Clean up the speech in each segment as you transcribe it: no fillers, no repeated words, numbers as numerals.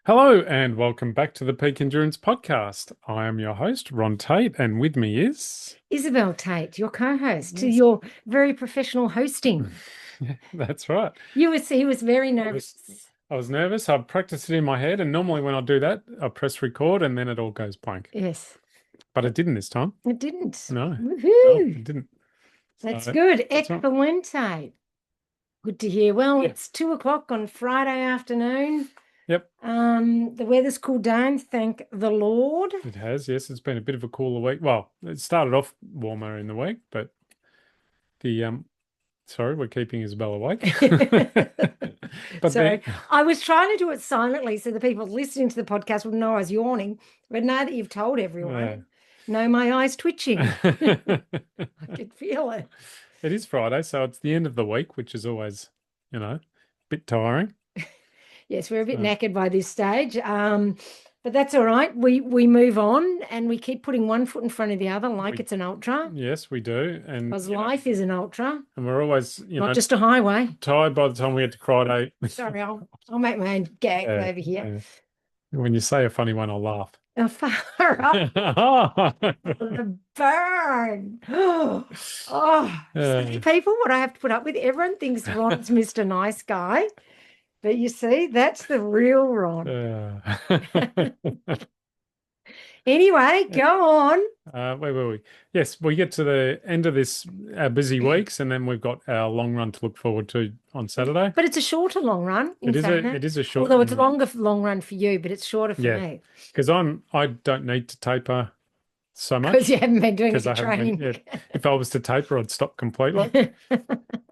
Hello and welcome back to the Peak Endurance Podcast. I am your host, Ron Tate, and with me is... Isabel Tate, your co-host, to Yes. your very professional hosting. Yeah, that's right. He was very I was nervous. I was nervous. I practiced it in my head, and normally when I do that, I press record and then it all goes blank. Yes, But it didn't this time. it didn't. No, no, Woohoo! it didn't. That's So good. that's right. Excelente. Good to hear. Well, Yeah. it's 2 o'clock on Friday afternoon. Yep, The weather's cooled down, thank the Lord. it has. Yes, it's been a bit of a cooler week. Well, it started off warmer in the week, but the sorry, we're keeping Isabel awake. But then Sorry, I was trying to do it silently so the people listening to the podcast would know I was yawning. But now that you've told everyone, no, my eyes twitching. I could feel it. It is Friday, so it's the end of the week, which is always, a bit tiring. Yes, we're a bit So, knackered by this stage. But that's all right. We move on and we keep putting one foot in front of the other like we, it's an ultra, yes, we do, and because life is an ultra, and we're always, not just a highway. tired by the time we get to Friday. Sorry, I'll make my own gag Yeah, over here. yeah. When you say a funny one, I'll laugh. Oh, far up the burn. Oh, see, people, what I have to put up with. Everyone thinks Ron's Mr. Nice Guy. But you see, that's the real Ron. Anyway, go on. Where were we? Yes, we get to the end of this busy weeks, and then we've got our long run to look forward to on Saturday. But it's a shorter long run. It is a short. Although it's a longer long run for you, but it's shorter for me. Because I don't need to taper so much because you haven't been doing because any I haven't training. if I was to taper, I'd stop completely.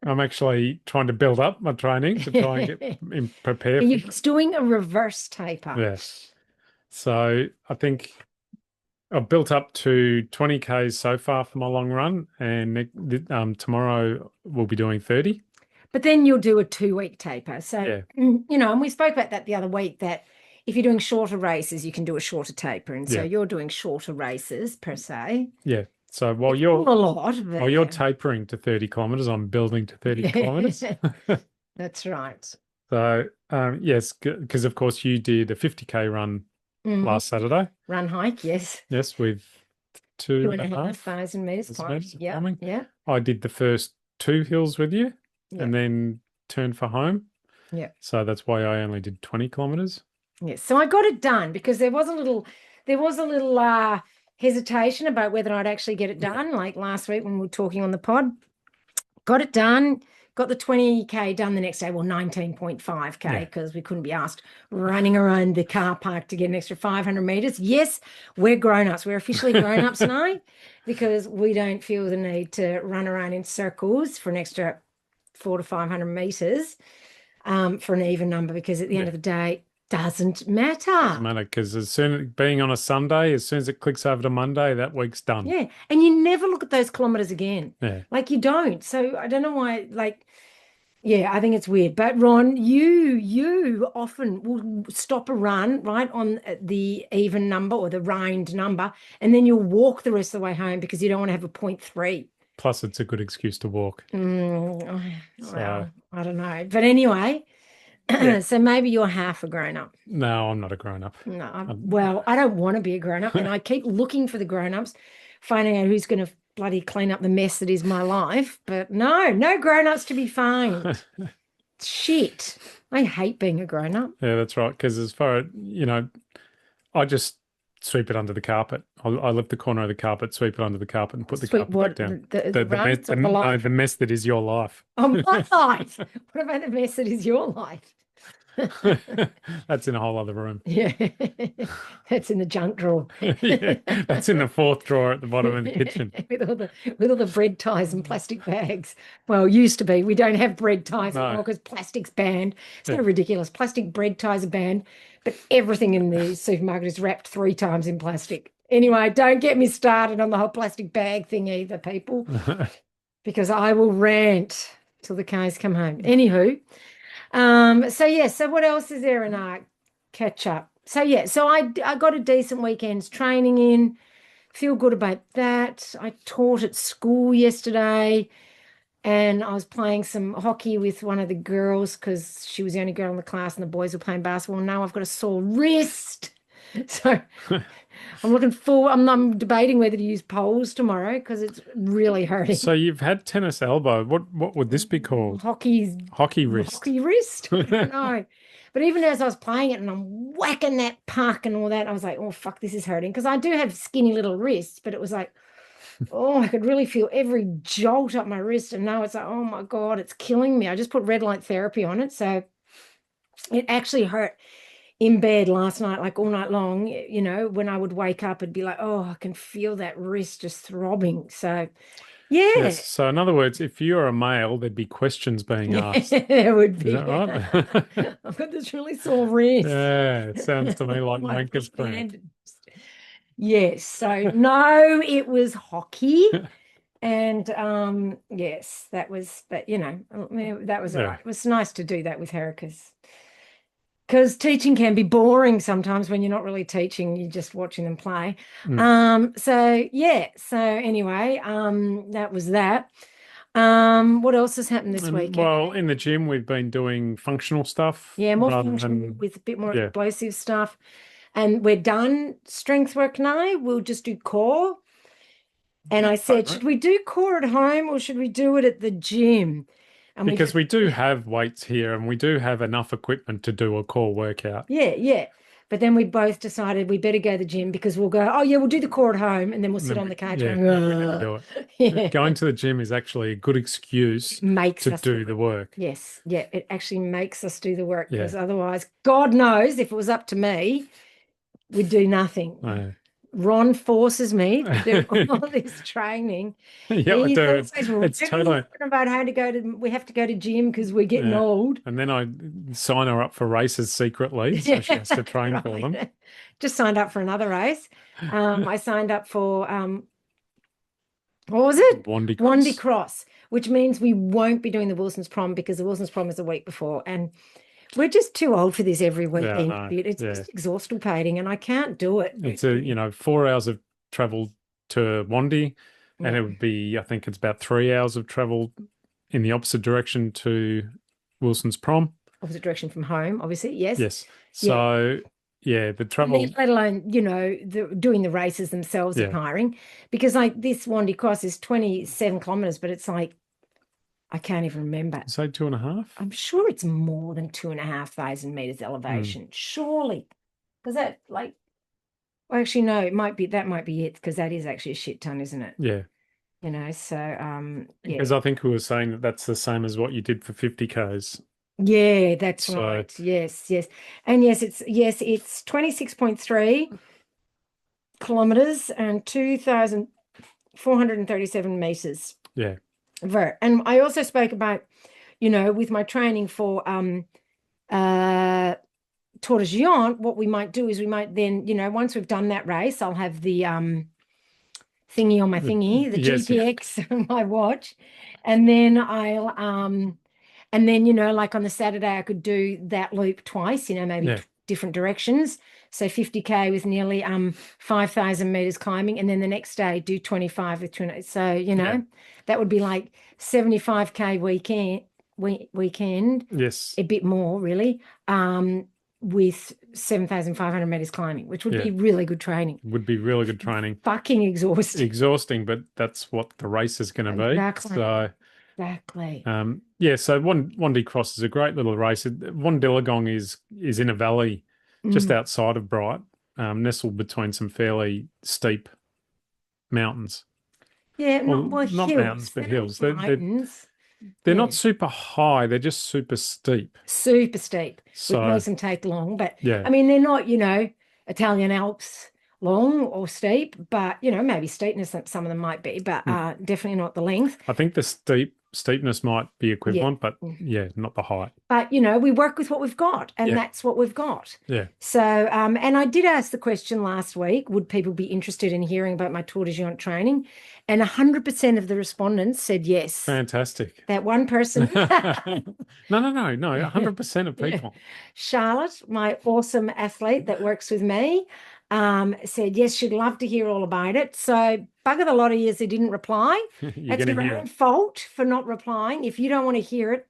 I'm actually trying to build up my training to try and get prepared. You're doing a reverse taper. Yes. So I think I've built up to 20 Ks so far for my long run, and tomorrow we'll be doing 30. But then you'll do a 2-week taper. So, Yeah. and we spoke about that the other week, that if you're doing shorter races, you can do a shorter taper. And so Yeah. you're doing shorter races per se. Yeah. So while It's not a lot, while you're tapering to 30 kilometers, I'm building to 30 kilometers. That's right. So yes, because of course you did a 50K run last Saturday. Run hike, yes. Yes, with 2,500 meters. Yeah. Yeah. I did the first 2 hills with you and then turned for home. Yeah. So that's why I only did 20 kilometers. Yes. So I got it done because there was a little hesitation about whether I'd actually get it done, like last week when we were talking on the pod. Got it done. Got the 20K done the next day. Well, 19.5K because we couldn't be asked running around the car park to get an extra 500 meters. Yes, we're grown-ups. We're officially grown-ups now because we don't feel the need to run around in circles for an extra 400 to 500 meters for an even number, because at the end of the day, doesn't matter. Doesn't matter, because being on a Sunday, as soon as it clicks over to Monday, that week's done. Yeah. And you never look at those kilometers again. Yeah. Like you don't. So I don't know why, I think it's weird. But Ron, you often will stop a run right on the even number or the round number, and then you'll walk the rest of the way home because you don't want to have a 0.3. Plus, it's a good excuse to walk. Well, I don't know. But anyway, so maybe you're half a grown-up. No, I'm not a grown-up. No, well, I don't want to be a grown-up, and I keep looking for the grown-ups, finding out who's going to bloody clean up the mess that is my life. But no grown-ups to be found. Shit. I hate being a grown-up. Yeah, that's right. Because as far as, I just sweep it under the carpet. I lift the corner of the carpet, sweep it under the carpet, and put the carpet back down. The mess that is your life. Oh, my life. What about the mess that is your life? That's in a whole other room. Yeah, that's in the junk drawer. Yeah, that's in the 4th drawer at the bottom of the kitchen. with all the bread ties and plastic bags. Well, used to be. We don't have bread ties anymore because plastic's banned. It's so ridiculous. Plastic bread ties are banned, but everything in the supermarket is wrapped 3 times in plastic. Anyway, don't get me started on the whole plastic bag thing either, people, because I will rant till the cars come home. Anywho. So what else is there in our catch up? So I got a decent weekend's training in, feel good about that. I taught at school yesterday. and I was playing some hockey with one of the girls because she was the only girl in the class and the boys were playing basketball. And now I've got a sore wrist. So I'm looking forward. I'm debating whether to use poles tomorrow because it's really hurting. So you've had tennis elbow. What would this be called? Hockey wrist. Hockey wrist. I don't know. But even as I was playing it and I'm whacking that puck and all that, I was like, oh, fuck, this is hurting. Because I do have skinny little wrists, but it was like, oh, I could really feel every jolt up my wrist. And now it's like, oh my God, it's killing me. I just put red light therapy on it. So it actually hurt in bed last night, like all night long. You know, when I would wake up, it'd be like, oh, I can feel that wrist just throbbing. So yeah. Yes. So in other words, if you're a male, there'd be questions being asked. There would be. Is that right? I've got this really sore wrist. Yeah, it sounds to me like Wanker's cramp. Yes. So no, it was hockey. And yes, that was, but you know, that was all right. It was nice to do that with her because teaching can be boring sometimes when you're not really teaching, you're just watching them play. So yeah, so anyway, that was that. What else has happened this week? Well, in the gym, we've been doing functional stuff. Yeah, more functional with a bit more explosive stuff. And we're done strength work now. We'll just do core. And I said, should we do core at home or should we do it at the gym? And because we do have weights here and we do have enough equipment to do a core workout. Yeah, yeah. But then we both decided we better go to the gym because we'll go, oh, yeah, we'll do the core at home and then we'll sit on the couch and do it. Yeah. Going to the gym is actually a good excuse to do the work. Yes, yeah, it actually makes us do the work because otherwise, God knows, if it was up to me, we'd do nothing. No. Ron forces me to do all this training. Yeah, I do. It's totally about how to go to. We have to go to gym because we're getting old. And then I sign her up for races secretly, so she has to train for them. Just signed up for another race. I signed up for what was it? Wandy Cross, which means we won't be doing the Wilson's Prom because the Wilson's Prom is a week before, and we're just too old for this every weekend. Yeah, it's just exhausting, and I can't do it. It's 4 hours of travel to Wandy, and it would be, I think it's about 3 hours of travel in the opposite direction to Wilson's Prom. Opposite direction from home, obviously. Yes. Yes. So the travel, let alone doing the races themselves are tiring, because like this Wandy Cross is 27 kilometers, but it's like, I can't even remember. Say 2.5? I'm sure it's more than 2,500 meters elevation, surely. Because that, like, well, actually, no, that might be it, because that is actually a shit ton, isn't it? Yeah. So, Because I think we were saying that that's the same as what you did for 50 Ks. Yeah, that's right. Yes. And yes, it's 26.3 kilometers and 2,437 meters. Yeah. And I also spoke about, with my training for Tour de Géant, what we might do is we might then, once we've done that race, I'll have the thingy on my thingy, the GPX on my watch, and then like on the Saturday I could do that loop twice, maybe different directions. So 50K with nearly 5,000 meters climbing, and then the next day do 25 with 20. So that would be like 75K weekend. Yes, a bit more really, with 7,500 meters climbing, which would be really good training. Would be really good training. Fucking exhausting, but that's what the race is going to be. Exactly. So Wandy Cross is a great little race. Wandillagong is in a valley just outside of Bright, nestled between some fairly steep mountains. Yeah, not hills. Mountains, but hills. They're not super high. They're just super steep. Super steep. So, which makes them take long. But I mean, they're not, Italian Alps long or steep, but maybe steepness, some of them might be, but definitely not the length. I think the steepness might be equivalent, but not the height. But we work with what we've got, and that's what we've got. Yeah. So and I did ask the question last week, would people be interested in hearing about my Tour de Géant training? And 100% of the respondents said yes. Fantastic. That one person. No, 100% of people. Charlotte, my awesome athlete that works with me, said yes, she'd love to hear all about it. So bugger the lot of years they didn't reply. You're That's going to your hear own it. fault for not replying. If you don't want to hear it,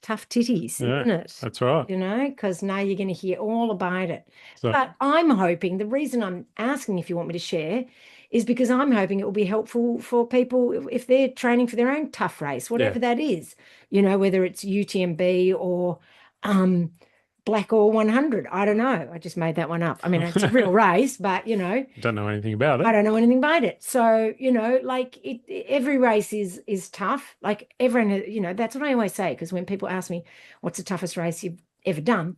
tough titties, Yeah, isn't it? that's right. Because now you're going to hear all about it. So, But I'm hoping the reason I'm asking if you want me to share is because I'm hoping it will be helpful for people if they're training for their own tough race, yeah. whatever that is, whether it's UTMB or um, Black or 100. I don't know. I just made that one up. I mean, it's a real race, but Don't know anything about I it. don't know anything about it. So, like every race is tough. Like everyone, that's what I always say. Because when people ask me, what's the toughest race you've ever done?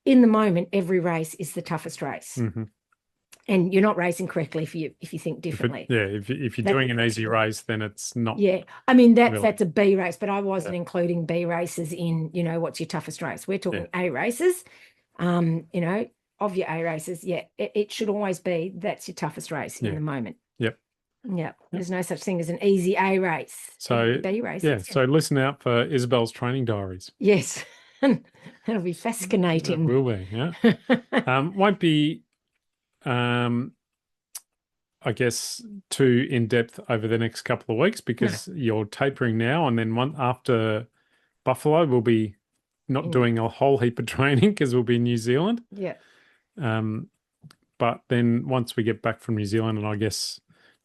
In the moment, every race is the toughest race. Hmm. And you're not racing correctly if you think differently. If you're That doing an easy race, then it's not Yeah. I mean, really. that's a B race, but I wasn't Yeah. including B races in, what's your toughest race. We're Yeah. talking A races. Um, you know, of your A races, yeah, it should always be that's your toughest race in Yeah. the moment. Yep. Yeah, Yep. there's no such thing as an easy A race. Easy So, B yeah. races. So listen out for Isabel's training diaries. Yes, that'll be That fascinating. will be. Yeah. Won't be, um, I guess, too in depth over the next couple of weeks No, because you're tapering now, and then one after Buffalo, we'll be not in, doing a whole heap of training because we'll be in New Zealand. yeah, Um, but then once we get back from New Zealand, and I guess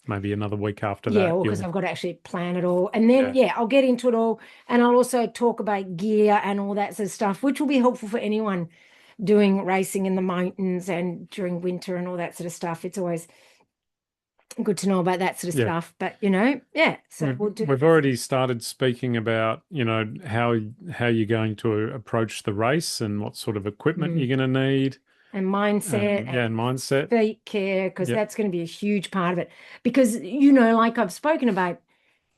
maybe another week after yeah, that, well, because you'll I've got to actually plan it all, and then yeah, yeah, I'll get into it all, and I'll also talk about gear and all that sort of stuff, which will be helpful for anyone doing racing in the mountains and during winter and all that sort of stuff. It's always good to know about that sort of yeah. stuff. But yeah, so We've we'll do we've already started speaking about, how you're going to approach the race and what sort of equipment mm, you're going to need. and mindset and Yeah, and mindset. feet care because Yep. that's going to be a huge part of it. Because like I've spoken about,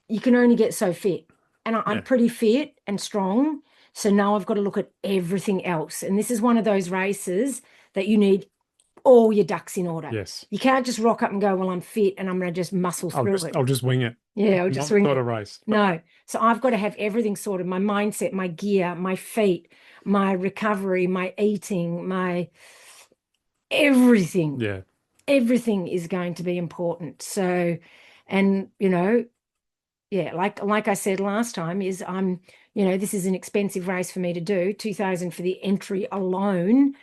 you can only get so fit, and I'm Yeah. pretty fit and strong. So now I've got to look at everything else, and this is one of those races that you need all your ducks in order. Yes. You can't just rock up and go, well, I'm fit and I'm going to just muscle I'll through just it. I'll just wing it. Yeah, I'll just Not swing not a it. race. No. So I've got to have everything sorted, my mindset, my gear, my feet, my recovery, my eating, my everything. Yeah. Everything is going to be important. So, and yeah, like I said last time, is this is an expensive race for me to do, 2,000 for the entry alone.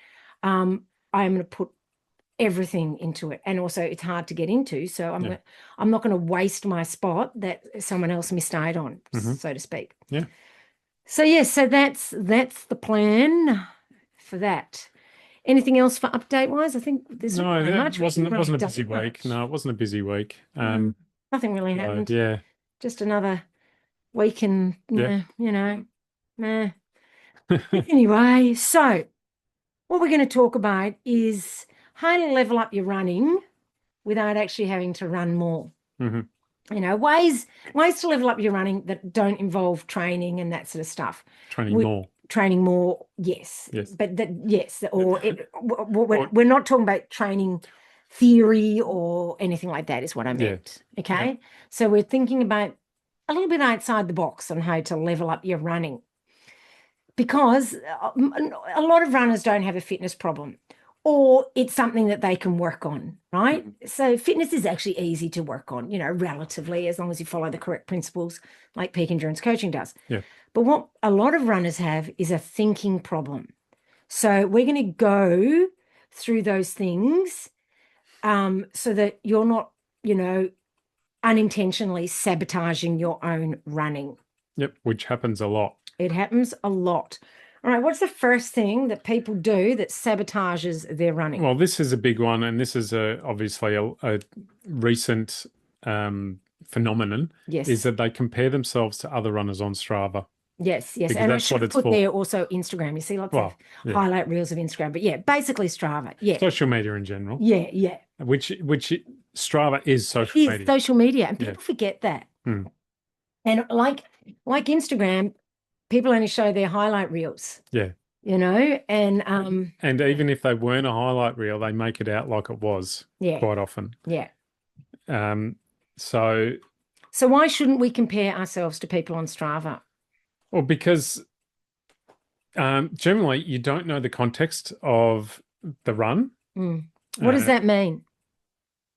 I am going to put everything into it, and also it's hard to get into, so Yeah. I'm not going to waste my spot that someone else missed out on, Hmm. so to speak. Yeah. So yes, so that's the plan for that. Anything else for update wise? I think there's not No, really that much. We wasn't haven't it really wasn't a done busy week. much. No, it wasn't a busy week. No, nothing really So, happened. yeah. Just another week and Yeah. meh. Anyway, so what we're going to talk about is how to level up your running without actually having to run more. Hmm. Ways to level up your running that don't involve training and that sort of stuff. Training We more. training more, yes, Yes. but yes, or Or, we're not talking about training theory or anything like that, is what I yeah. meant. Yep. Okay, so we're thinking about a little bit outside the box on how to level up your running because a lot of runners don't have a fitness problem or it's something that they can work on, right? Mhm. So fitness is actually easy to work on, relatively, as long as you follow the correct principles like peak endurance coaching does. Yeah. But what a lot of runners have is a thinking problem. So we're going to go through those things so that you're not, unintentionally sabotaging your own running. Yep. Which happens a lot. It happens a lot. All right, what's the first thing that people do that sabotages their running? Well, this is a big one, and this is obviously a recent phenomenon, is Yes, that they compare themselves to other runners on Strava yes. because And I that's should what have it's put for. there also Instagram. You see lots of Well, yeah, highlight reels of Instagram, but yeah, basically Strava. Yeah, social media in general, yeah. which Strava is It social is media. social media, and Yeah. people forget that. Hmm. And like Instagram, people only show their highlight reels, Yeah. and And even if they weren't a highlight reel, they make it out like it was yeah, quite often. yeah. Um, so, So why shouldn't we compare ourselves to people on Strava? well, because generally you don't know the context of the run. Mm. What does that mean?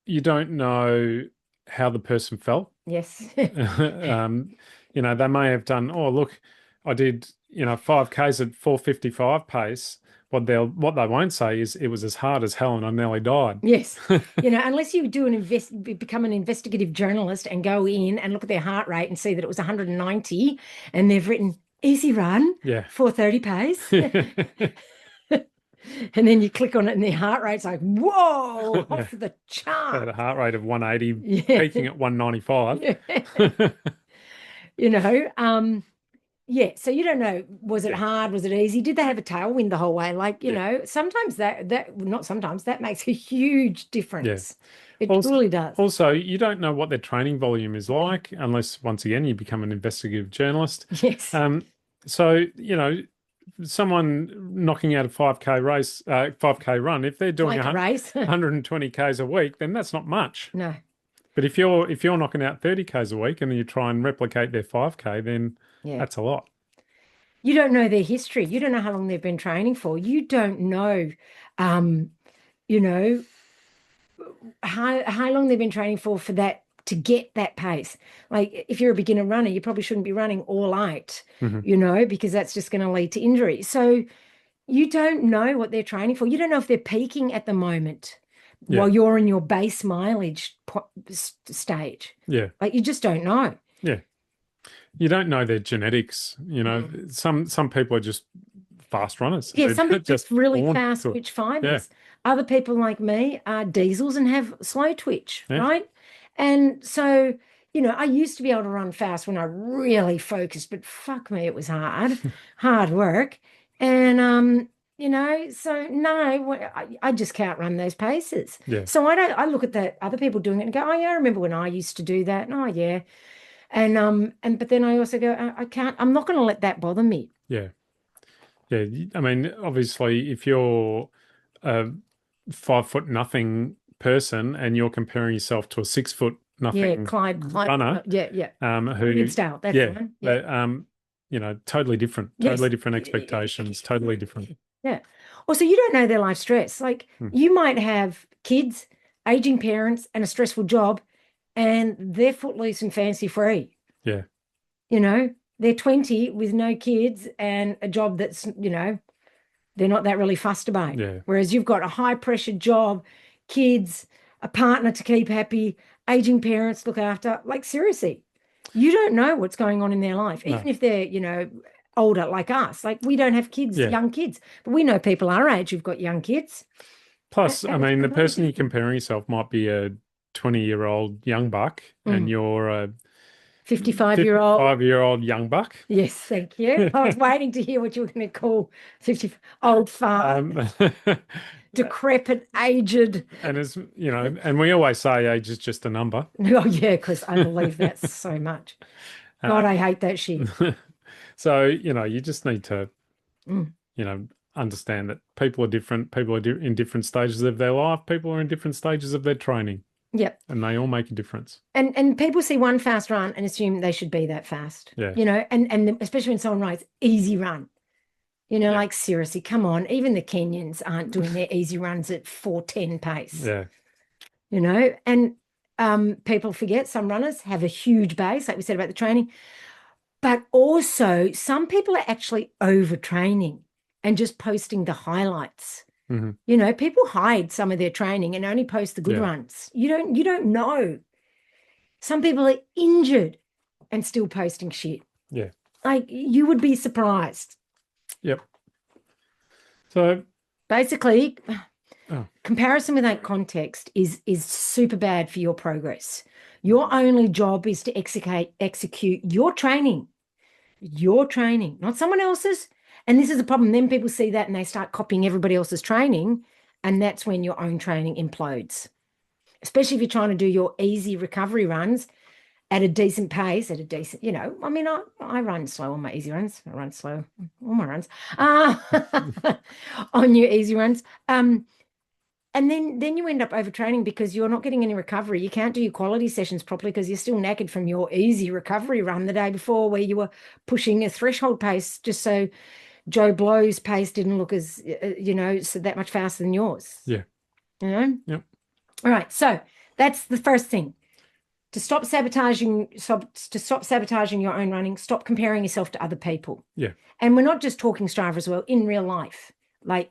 You don't know how the person felt. Yes. um, they may have done, oh, look, I did, 5Ks at 4:55 pace. What they won't say is it was as hard as hell and I nearly died. Yes. Unless you become an investigative journalist and go in and look at their heart rate and see that it was 190 and they've written easy run, Yeah. 4:30 pace. And then you click on it and their heart rate's like, whoa, off the chart. At a heart rate of 180, Yeah. peaking at 195. Yeah. You know, yeah, so you don't know, was it hard? Was it easy? Did they have a tailwind the whole way? Like, sometimes not sometimes, that makes a huge difference. It Also, truly does. also, you don't know what their training volume is like unless, once again, you become an investigative journalist. Yes. So, someone knocking out a 5K race, 5K run, if they're doing Like a race. 120 Ks a week, then that's not much. No. But if you're knocking out 30 Ks a week and you try and replicate their 5K, then Yeah. that's a lot. You don't know their history. You don't know how long they've been training for. You don't know, you know, how long they've been training for that to get that pace. Like if you're a beginner runner, you probably shouldn't be running all out, because that's just going to lead to injury. So you don't know what they're training for. You don't know if they're peaking at the moment while you're in your base mileage stage. Yeah. Like you just don't know. Yeah. You don't know their genetics. Some people are just fast runners. Yeah, They're some people just really born fast to it. twitch fibers. Other people like me are diesels and have slow twitch, right? And so, I used to be able to run fast when I really focused, but fuck me, it was hard work. And so no, I just can't run those paces. Yeah. So I look at the other people doing it and go, oh yeah, I remember when I used to do that. And, oh yeah. But then I also go, I can't, I'm not going to let that bother me. Yeah. Yeah. I mean, obviously, if you're a 5 foot nothing person and you're comparing yourself to a 6 foot nothing Clyde, runner, who, style, that's one. totally different, totally different expectations, totally different. Yeah. Also, you don't know their life stress. Like you might have kids, aging parents, and a stressful job, and they're footloose and fancy free. Yeah. They're 20 with no kids and a job that's, they're not that really fussed about. Yeah. Whereas you've got a high pressure job, kids, a partner to keep happy, aging parents look after. Like seriously, you don't know what's going on in their life, even if they're, older like us. Like we don't have kids, young kids, but we know people our age who've got young kids. Plus, I mean, the person you're comparing yourself might be a 20-year-old young buck and you're a 55-year-old 5-year-old young buck. Yes, thank you. I was waiting to hear what you were going to call 50 old fart, decrepit, aged. And as and we always say age is just a number. Oh yeah, because I believe that so much. God, I hate that shit. So, you just need to, understand that people are different. People are in different stages of their life. People are in different stages of their training. Yep. And they all make a difference. And people see one fast run and assume they should be that fast. Yeah. And especially when someone writes easy run. Like seriously, come on. Even the Kenyans aren't doing their easy runs at 4:10 pace. Yeah. And people forget some runners have a huge base, like we said about the training. But also some people are actually overtraining and just posting the highlights. People hide some of their training and only post the good runs. You don't know. Some people are injured and still posting shit. Yeah. Like you would be surprised. Yep. So basically, comparison without context is super bad for your progress. Your only job is to execute your training, not someone else's. And this is the problem. Then people see that and they start copying everybody else's training. And that's when your own training implodes, especially if you're trying to do your easy recovery runs at a decent pace, I mean, I run slow on my easy runs. I run slow on my runs on your easy runs. And then you end up overtraining because you're not getting any recovery. You can't do your quality sessions properly because you're still knackered from your easy recovery run the day before where you were pushing a threshold pace just so Joe Blow's pace didn't look as, so that much faster than yours. Yeah. you know? Yep. All right. So that's the first thing. To stop sabotaging your own running, stop comparing yourself to other people. Yeah. And we're not just talking Strava as well, in real life, like,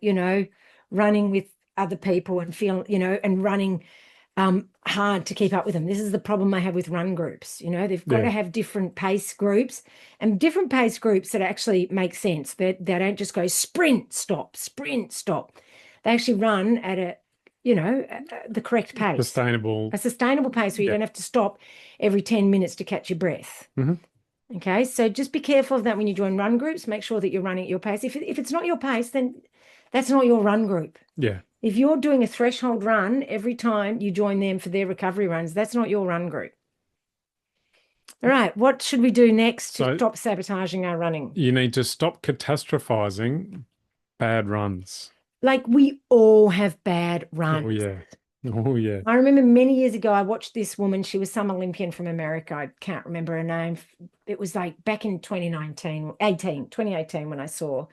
running with other people and and running hard to keep up with them. This is the problem I have with run groups. They've got to Yeah. have different pace groups and different pace groups that actually make sense. They don't just go sprint, stop, sprint, stop. They actually run at the correct pace, Sustainable. a sustainable pace where you Yeah. don't have to stop every 10 minutes to catch your breath. Hmm. Okay, so just be careful of that when you join run groups. Make sure that you're running at your pace. If it's not your pace, then that's not your run group. Yeah. If you're doing a threshold run every time you join them for their recovery runs, that's not your run group. All right, what should we do next to So stop sabotaging our running? you need to stop catastrophizing bad runs. Like, we all have bad Oh runs. yeah. Oh yeah. I remember many years ago, I watched this woman. She was some Olympian from America. I can't remember her name. It was like back in 2018 when I saw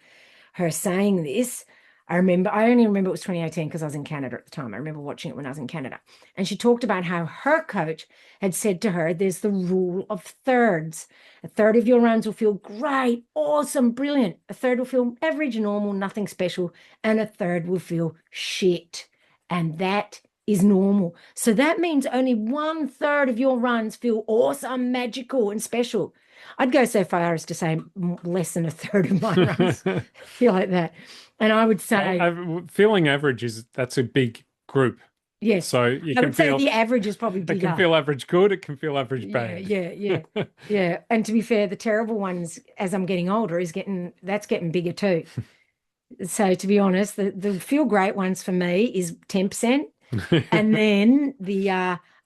her saying this. I only remember it was 2018 because I was in Canada at the time. I remember watching it when I was in Canada. And she talked about how her coach had said to her, there's the rule of thirds. A third of your runs will feel great, awesome, brilliant. A third will feel average, normal, nothing special. And a third will feel shit. And that is normal. So that means only 1/3 of your runs feel awesome, magical, and special. I'd go so far as to say less than a third of my runs feel like that. And I would say, Feeling average that's a big group. yes, So you I can would say feel the average is probably it bigger. can feel average good, it can feel average Yeah, bad. yeah. Yeah. And to be fair, the terrible ones, as I'm getting older, that's getting bigger too. So to be honest, the feel great ones for me is 10%. And then the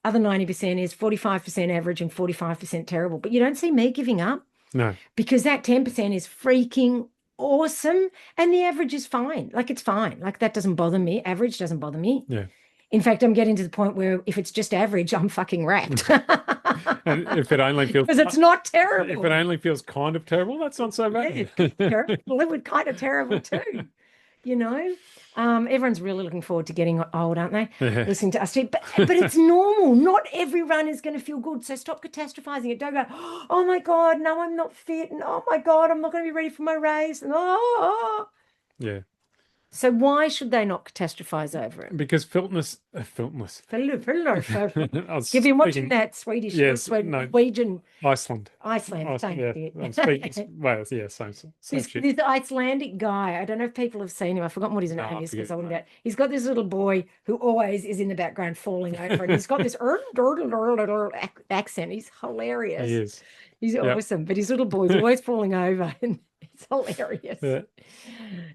other 90% is 45% average and 45% terrible. But you don't see me giving up No. because that 10% is freaking awesome. And the average is fine. Like, it's fine. Like, that doesn't bother me. Average doesn't bother me. Yeah. In fact, I'm getting to the point where if it's just average, I'm fucking wrapped. And if it only feels Because it's not if terrible. it only feels kind of terrible, that's not so Yeah, bad. terrible. It would kind of terrible too. you know. Everyone's really looking forward to getting old, aren't they? Yeah. Listening to us speak. But it's normal. Not every run is going to feel good. So stop catastrophizing it. Don't go, oh my God, no, I'm not fit. And oh my God, I'm not going to be ready for my race. And Yeah. So why should they not catastrophize over it? Because filtness. I was You've been watching speaking, that Swedish, yes, no, Norwegian, Iceland. Iceland, same Yeah, shit. I'm speaking, well, yeah, same shit. This Icelandic guy, I don't know if people have seen him. I've forgotten what his No, name I is because forget. I wouldn't. He's got this little boy who always is in the background falling over, and he's got this accent. He's hilarious. He is. He's Yep. awesome, but his little boy's always falling over, and it's hilarious. Yeah.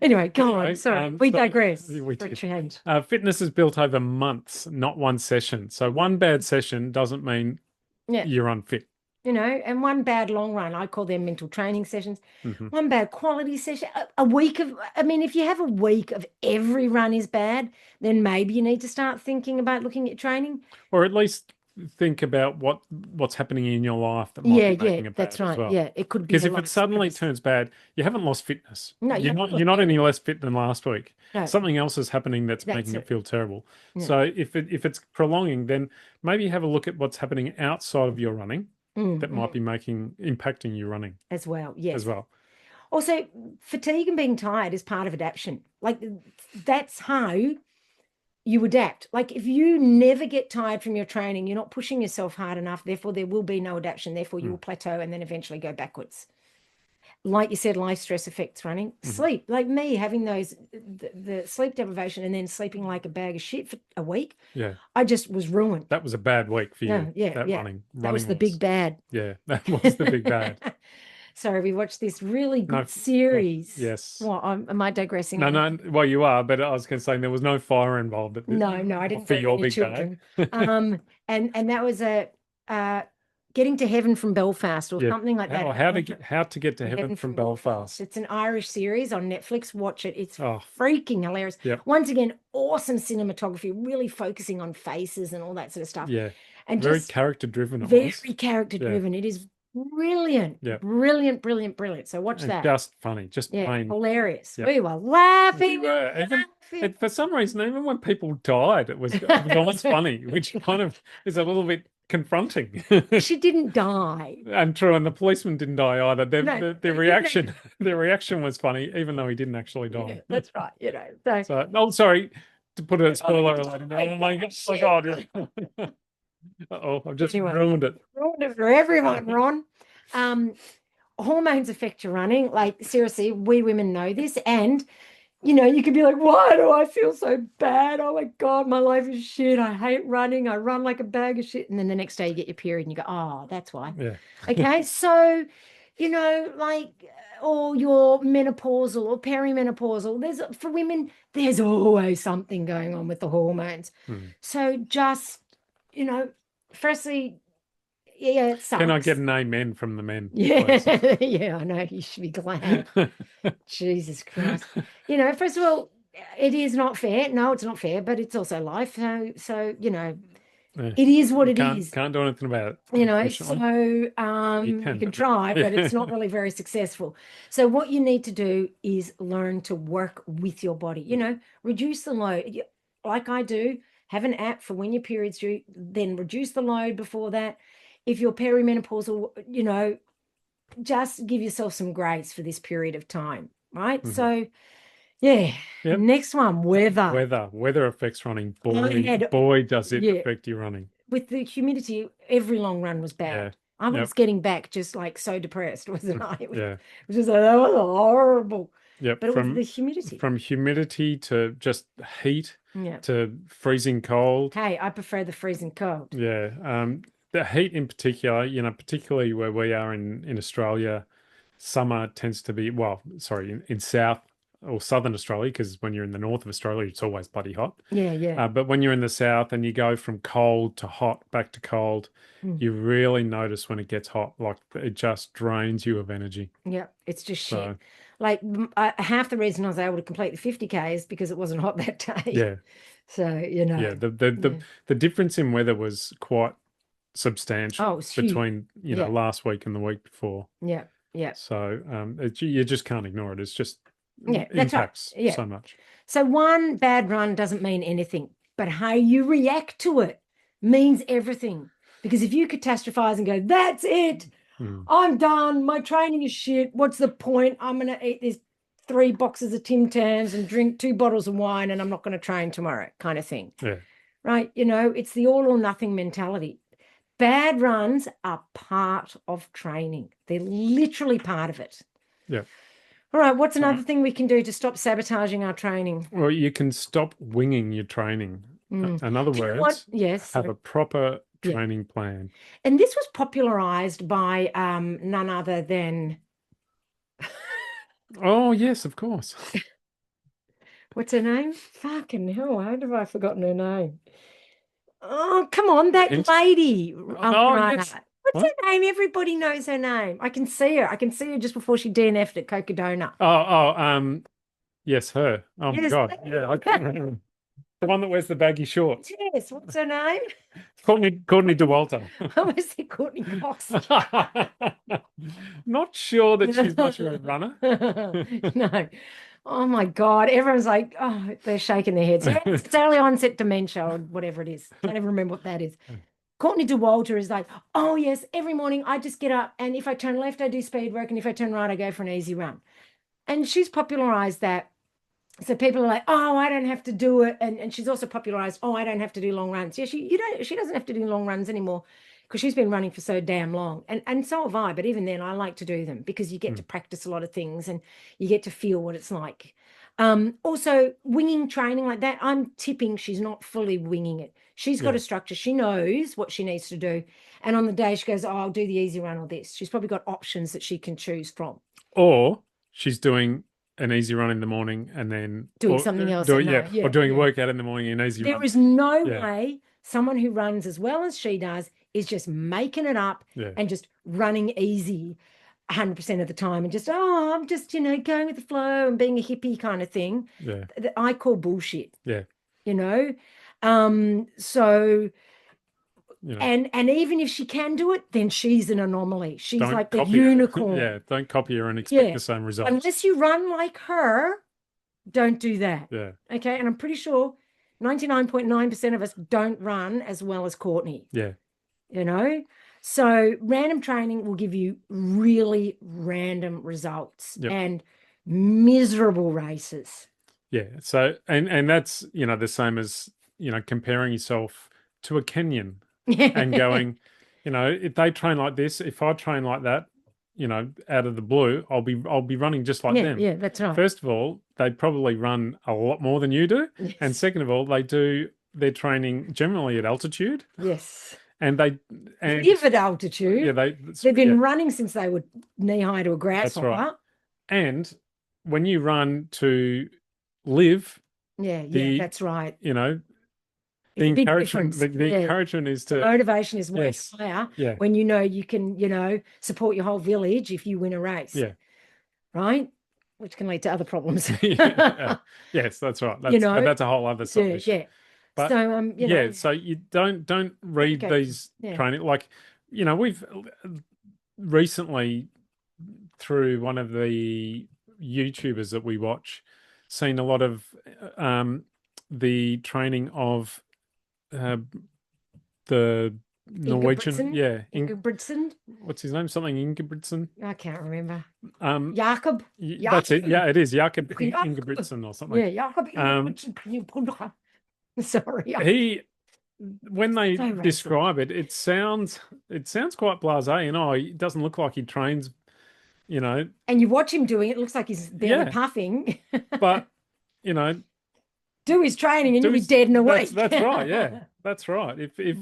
Anyway, go on. Anyway, Sorry, we so digress. we For a did. change. Fitness is built over months, not one session. So one bad session doesn't mean Yeah. you're unfit. And one bad long run, I call them mental training sessions. Mhm. One bad quality session, a week of, I mean, if you have a week of every run is bad, then maybe you need to start thinking about looking at training. Or at least think about what's happening in your life that might be making it That's bad as right. well. Yeah, it could be Because a if lot it of suddenly stress. turns bad, you haven't lost fitness. No, you haven't You're not lost any less fit than last week. No. Something else is happening that's That's making it it. feel terrible. Yeah. So if it's prolonging, then maybe have a look at what's happening outside of your running that might be impacting your running as well. Yes. as well. Also, fatigue and being tired is part of adaptation. Like, that's how you adapt. Like, if you never get tired from your training, you're not pushing yourself hard enough. Therefore, there will be no adaptation. Therefore, you will plateau and then eventually go backwards. Like you said, life stress affects running. Sleep, like me having the sleep deprivation and then sleeping like a bag of shit for a week. Yeah. I just was ruined. That was a bad week for you. Yeah. Running That was the big bad. Yeah, that was the big bad. Sorry, we watched this really good series. Yes. Well, am I digressing? No. Well, you are, but I was going to say there was no fire involved. No, I didn't for say your any big children. bad. And that was a Getting to Heaven from Belfast or Yeah. something like that. How to get to heaven from Belfast. It's an Irish series on Netflix. Watch it. It's Oh. freaking hilarious. Yep. Once again, awesome cinematography, really focusing on faces and all that sort of stuff. Yeah. And Very just character driven. very character driven. It is brilliant. Yeah. Brilliant. So watch And that. just funny, just Yeah, plain. hilarious. Yep. We were laughing. We were. And for some reason, even when people died, it was almost funny, which kind of is a little bit confronting. She didn't die. And true, and the policeman didn't die either. No, Their they didn't. reaction, their reaction was funny, even though he didn't actually Yeah, die. that's right. So So, oh, sorry to put a spoiler oh, alert in there. Oh my God. Oh, I've just anyway, ruined it. ruined it for everyone, Ron. Um, Hormones affect your running. Like seriously, we women know this, and you could be like, why do I feel so bad? Oh my God, my life is shit. I hate running. I run like a bag of shit. And then the next day you get your period and you go, oh, that's why. Yeah. Okay. So, like, or you're menopausal or perimenopausal. For women, there's always something going on with the hormones. Hmm. So just, you know, firstly, yeah, it Can I sucks. get an amen from the men, please? Yeah, yeah, I know. You should be glad. Jesus Christ. First of all, it is not fair. No, it's not fair, but it's also life. So, Yeah. it is what You it can't is. can't do anything about it, unfortunately. So You you can, can but try, but yeah. it's not really very successful. So what you need to do is learn to work with your body, reduce the load. Like I do, have an app for when your period's due, then reduce the load before that. If you're perimenopausal, just give yourself some grace for this period of time, right? Mhm. So, yeah. Yep. Next one, weather. Weather affects running. I had, Boy, does it yeah, affect your running. with the humidity, every long run was Yeah. bad. I was Yep. getting back just like so depressed, wasn't I? It Yeah. was just like, that was horrible. Yep. But it was the From humidity. from humidity to just heat Yeah. to freezing cold. Hey, I prefer the freezing cold. Yeah. The heat in particular, particularly where we are in Australia, summer tends to be, well, sorry, in South or Southern Australia, because when you're in the north of Australia, it's always bloody hot. Yeah, yeah. But when you're in the south and you go from cold to hot back to cold, Mm. you really notice when it gets hot, like it just drains you of energy. Yeah, it's just So, shit. Like half the reason I was able to complete the 50K is because it wasn't hot that day. yeah, So, yeah. The difference in weather was quite Oh, substantial it's huge. between, Yeah, last week and the week before. yeah, yeah, So, you just can't ignore it. It's just yeah. That's right. impacts Yeah. so much. So one bad run doesn't mean anything, but how you react to it means everything. Because if you catastrophize and go, that's it, Mm. I'm done, my training is shit, what's the point? I'm going to eat these 3 boxes of Tim Tams and drink 2 bottles of wine and I'm not going to train tomorrow, kind of thing. Yeah. Right? It's the all or nothing mentality. Bad runs are part of training. They're literally part of it. Yeah. All right, what's another thing we can do to stop sabotaging our training? Well, you can stop winging your training. In other Do you know what? words, Yes. have a proper Yeah. training plan. And this was popularized by none other than Oh, yes, of course. what's her name? Fucking hell, how have I forgotten her name? Oh, come on, that Int- lady. Oh, yes. What's What? her name? Everybody knows her name. I can see her. I can see her just before she DNF'd at Cocodona. Yes, her. Oh my Yes. God. Yeah, I can't remember. The one that wears the baggy shorts. Yes, what's her name? Courtney DeWalter. I almost said Courtney Cox. Not sure that she's much of a runner. No. Oh my God. Everyone's like, oh, they're shaking their heads. Yeah, it's early onset dementia or whatever it is. I don't even remember what that is. Courtney DeWalter is like, oh yes, every morning I just get up and if I turn left, I do speed work. And if I turn right, I go for an easy run. And she's popularized that. So people are like, oh, I don't have to do it. And she's also popularized, oh, I don't have to do long runs. Yeah, she doesn't have to do long runs anymore because she's been running for so damn long. And so have I, but even then I like to do them because you get to practice a lot of things and you get to feel what it's like. Also winging training like that, I'm tipping she's not fully winging it. She's got a structure. She knows what she needs to do. And on the day she goes, oh, I'll do the easy run or this. She's probably got options that she can choose from. Or she's doing an easy run in the morning and then Doing something else at night. or doing a workout in the morning and an easy There run. is no way someone who runs as well as she does is just making it up and just running easy 100% of the time and just, oh, I'm just, going with the flow and being a hippie kind of thing. Yeah. I call bullshit. Yeah. So You know, and even if she can do it, then she's an anomaly. She's don't like the copy her. unicorn. Yeah, don't copy her and expect the same results. Unless you run like her, don't do that. Yeah. Okay. And I'm pretty sure 99.9% of us don't run as well as Courtney, Yeah. you know? So random training will give you really random results Yep. and miserable races. Yeah. So, and that's, the same as, comparing yourself to a Kenyan and going, if they train like this, if I train like that, out of the blue, I'll be running just like them. Yeah, that's right. First of all, they probably run a lot more than you do. Yes. And second of all, they do their training generally at altitude. Yes. And they live at altitude. Yeah, they've been running since they were knee high to a that's right. grasshopper. And when you run to live, Yeah, that's right. The It's a big encouragement, difference. the encouragement is The to motivation is way yes, higher yeah, when you know you can, support your whole village if you win a race. yeah, Right? Which can lead to other problems. yeah. Yes, that's right. But that's a whole other sub issue. Yeah. But So so you don't read these training like we've recently through one of the YouTubers that we watch seen a lot of the training of the Norwegian, Ingebrigtsen. What's his name? Something Ingebrigtsen. I can't remember. Jakob. That's it. Yeah, it is Jakob Ingebrigtsen or something. Yeah, Jakob Ingebrigtsen. Sorry. He, when they describe it, it sounds quite blasé. It doesn't look like he trains. And you watch him doing it, looks like he's barely puffing. But do his training and you'll be dead in a week. That's right. Yeah, that's right. If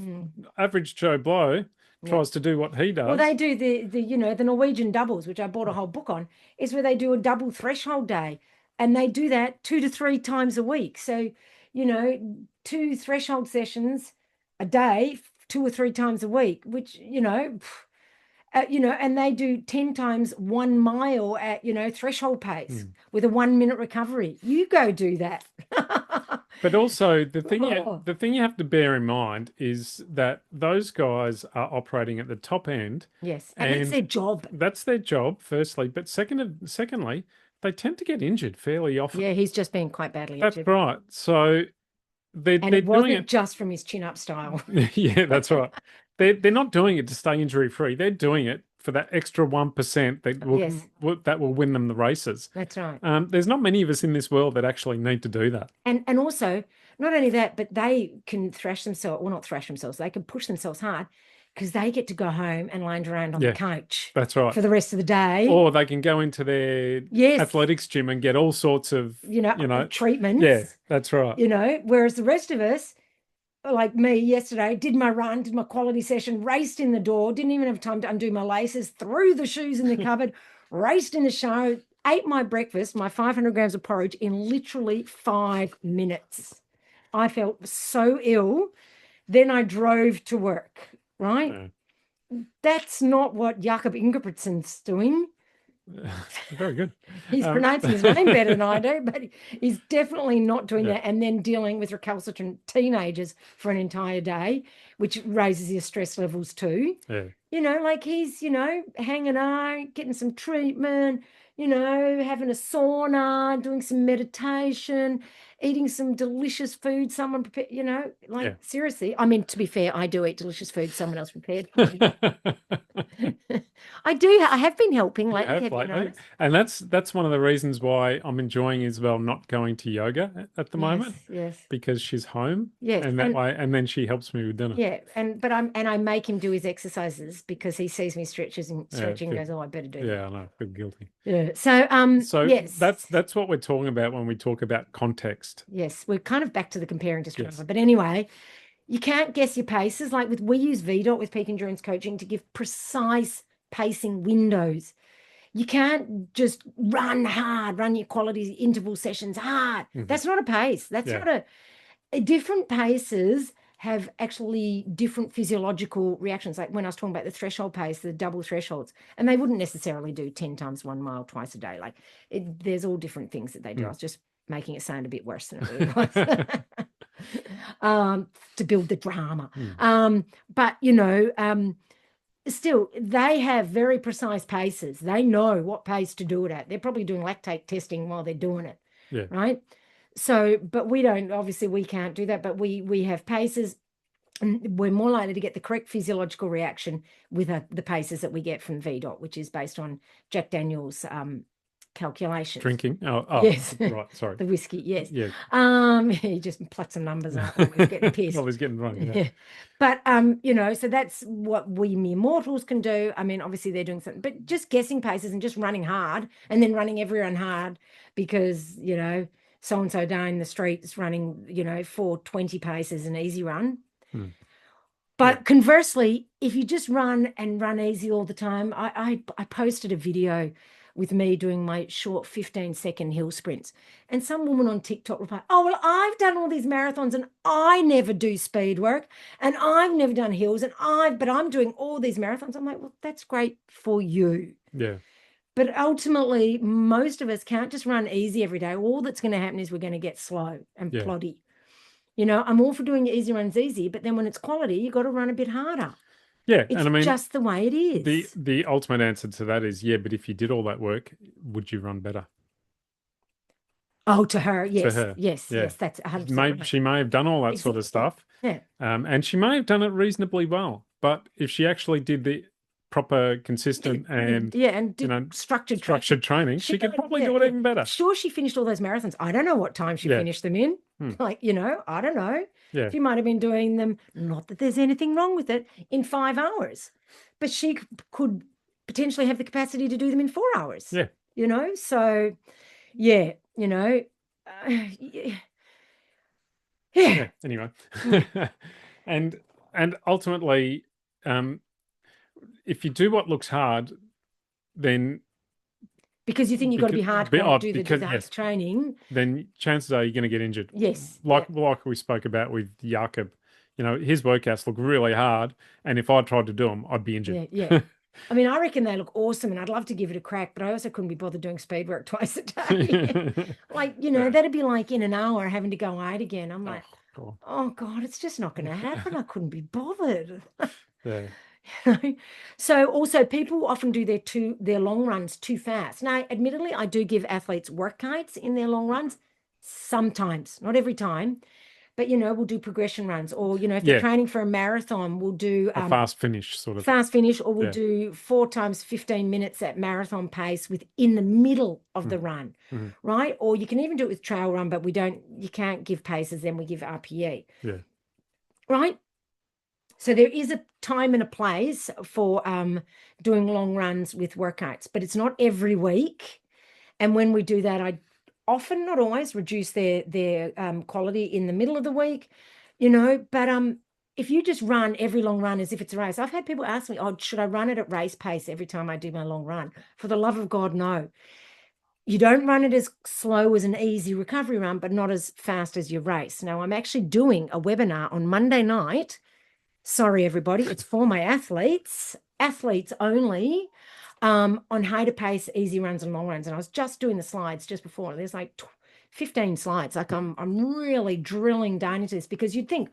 average Joe Blow tries to do what he does, well, they do the Norwegian doubles, which I bought a whole book on, is where they do a double threshold day, and they do that 2 to 3 times a week. So 2 threshold sessions a day, 2 or 3 times a week, which and they do 10 times 1 mile at threshold pace with a 1 minute recovery. You go do that. But also the thing you have to bear in mind is that those guys are operating at the top end. Yes, and it's their job. That's their job, firstly. But secondly, they tend to get injured fairly often. Yeah, he's just been quite badly injured. That's right. So they're it wasn't doing it just from his chin up style. Yeah, that's right. They're not doing it to stay injury free. They're doing it for that extra 1% that will win them the races. That's right. There's not many of us in this world that actually need to do that. And also, not only that, but they can thrash themselves, well, not thrash themselves, they can push themselves hard because they get to go home and lounge around on the couch. That's right. For the rest of the day. Or they can go into their athletics gym and get all sorts of treatments. Yeah, that's right. Whereas the rest of us, like me yesterday, did my run, did my quality session, raced in the door, didn't even have time to undo my laces, threw the shoes in the cupboard, raced in the shower, ate my breakfast, my 500 grams of porridge in literally 5 minutes. I felt so ill. Then I drove to work, right? Yeah. That's not what Jakob Ingebrigtsen's doing. Very good. He's pronouncing his name better than I do, but he's definitely not doing that. And then dealing with recalcitrant teenagers for an entire day, which raises your stress levels too. Yeah. Like he's, hanging out, getting some treatment, having a sauna, doing some meditation, eating some delicious food someone prepared, seriously. I mean, to be fair, I do eat delicious food someone else prepared for me. I have been helping lately. And that's one of the reasons why I'm enjoying Isabel not going to yoga at the moment. Yes. Because she's home. Yes. And that way, and then she helps me with dinner. Yeah. I make him do his exercises because he sees me stretching and goes, oh, I better do that. Yeah, I know. Feel guilty. Yeah. So yes. That's what we're talking about when we talk about context. Yes. We're kind of back to the comparing to Strava. Yes. But anyway, you can't guess your paces. Like we use VDOT with Peak Endurance Coaching to give precise pacing windows. You can't just run hard, run your quality interval sessions hard. Mm-hmm. That's not a pace. That's not different paces have actually different physiological reactions. Like when I was talking about the threshold pace, the double thresholds, and they wouldn't necessarily do 10 times 1 mile twice a day. Like there's all different things that they do. I was just making it sound a bit worse than it really was to build the drama. But still, they have very precise paces. They know what pace to do it at. They're probably doing lactate testing while they're doing it. Yeah. right? So, but we don't, obviously we can't do that, but we have paces, and we're more likely to get the correct physiological reaction with the paces that we get from VDOT, which is based on Jack Daniel's calculations. Drinking. Yes, Right. Sorry. the whiskey. Yes. Yeah. He just plucked some numbers out while he's getting pissed. Well, he's getting drunk. Yeah. Yeah. But you know, so that's what we mere mortals can do. I mean, obviously they're doing something, but just guessing paces and just running hard and then running everyone hard because, you know, so and so down the streets running, you know, 420 paces an easy run. But Yeah. conversely, if you just run and run easy all the time, I posted a video with me doing my short 15-second hill sprints. And some woman on TikTok replied, "Oh, well, I've done all these marathons and I never do speed work and I've never done hills but I'm doing all these marathons." I'm like, well, that's great for you. Yeah. But ultimately, most of us can't just run easy every day. All that's going to happen is we're going to get slow and Yeah. ploddy. You know, I'm all for doing easy runs easy, but then when it's quality, you got to run a bit harder. Yeah. It's And I mean, just the way it is. the ultimate answer to that is yeah, but if you did all that work, would you run better? Oh, to her, To yes, her. yes, Yeah. yes, that's 100% Maybe right. she may have done all that sort of Exactly. stuff. Yeah. And she may have done it reasonably well. But if she actually did the proper, consistent, and Yeah, and you did know, structured structured training, she could probably do it even better. Sure, she finished all those marathons. I don't know what time she Yeah. finished them in. Hmm. Like, you know, I don't know. Yeah. She might have been doing them, not that there's anything wrong with it, in 5 hours. But she could potentially have the capacity to do them in 4 hours. Yeah. You know, so yeah, you know, yeah. Yeah. Anyway. And ultimately, if you do what looks hard, then Because you think you've got to be hardcore to do the hardest training. then chances are you're going to get injured. Yes. Like we spoke about with Jakob, you know, his workouts look really hard, and if I tried to do them, I'd be injured. Yeah. I mean, I reckon they look awesome, and I'd love to give it a crack, but I also couldn't be bothered doing speed work twice a day. Like, you know, that'd be like in an hour having to go out again. I'm like, oh God, it's just not going to happen. I couldn't be bothered. Yeah. So also people often do their long runs too fast. Now, admittedly, I do give athletes workouts in their long runs sometimes, not every time. But, you know, we'll do progression runs or, you know, if they're training for a marathon, we'll do a fast finish sort of. Fast finish, or we'll do 4 times 15 minutes at marathon pace within the middle of the run, right? Or you can even do it with trail run, but you can't give paces, then we give RPE. Yeah. Right? So there is a time and a place for doing long runs with workouts, but it's not every week. And when we do that, I often, not always, reduce their quality in the middle of the week, you know. But if you just run every long run as if it's a race, I've had people ask me, "Oh, should I run it at race pace every time I do my long run?" For the love of God, no. You don't run it as slow as an easy recovery run, but not as fast as your race. Now, I'm actually doing a webinar on Monday night. Sorry, everybody, it's for my athletes only. On how to pace easy runs and long runs. And I was just doing the slides just before. There's like 15 slides. Like I'm really drilling down into this because you'd think,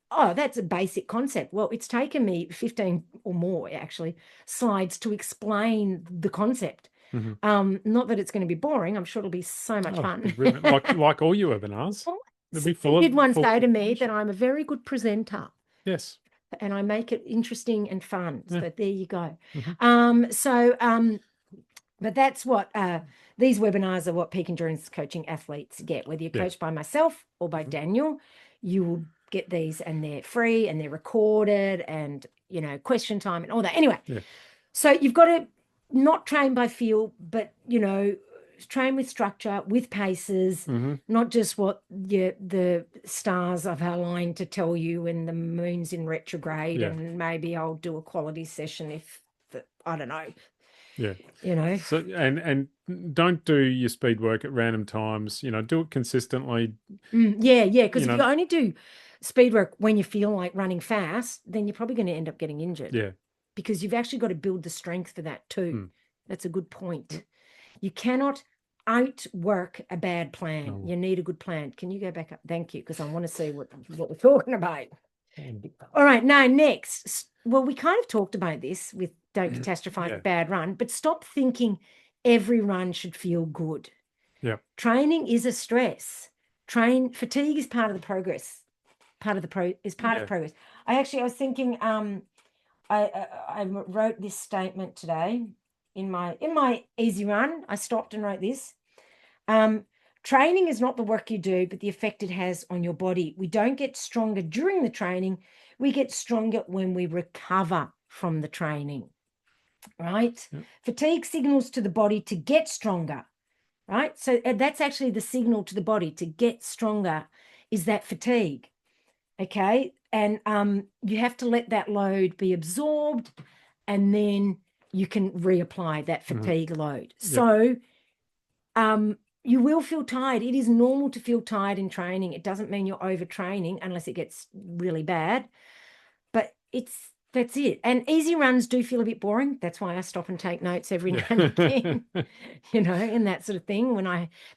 oh, that's a basic concept. Well, it's taken me 15 or more actually slides to explain the concept. Not that it's going to be boring. I'm sure it'll be so much fun. like all your webinars. Did one say to me that I'm a very good presenter? Yes. And I make it interesting and fun. So there you go. But that's what these webinars are, what peak endurance coaching athletes get, whether you're coached by myself or by Daniel, you will get these, and they're free and they're recorded, and, you know, question time and all that. Anyway, so you've got to not train by feel, but, you know, train with structure, with paces, not just what the stars have aligned to tell you and the moon's in retrograde, and maybe I'll do a quality session if I don't know. Yeah. You know. So and don't do your speed work at random times. You know, do it consistently. Yeah. Because if you only do speed work when you feel like running fast, then you're probably going to end up getting injured. Yeah. Because you've actually got to build the strength for that too. That's a good point. You cannot outwork a bad plan. No. You need a good plan. Can you go back up? Thank you, because I want to see what we're talking about. All right, now next. Well, we kind of talked about this with don't catastrophize a bad run, but stop thinking every run should feel good. Yeah. Training is a stress. Fatigue is part of the progress. Part of the is part of Yeah. progress. I was thinking, I wrote this statement today in my easy run. I stopped and wrote this. Training is not the work you do, but the effect it has on your body. We don't get stronger during the training. We get stronger when we recover from the training, right? Yeah. Fatigue signals to the body to get stronger, right? So that's actually the signal to the body to get stronger is that fatigue, okay? And you have to let that load be absorbed, and then you can reapply that fatigue load. Yep. So you will feel tired. It is normal to feel tired in training. It doesn't mean you're overtraining unless it gets really bad. But that's it. And easy runs do feel a bit boring. That's why I stop and take notes every now and again, and that sort of thing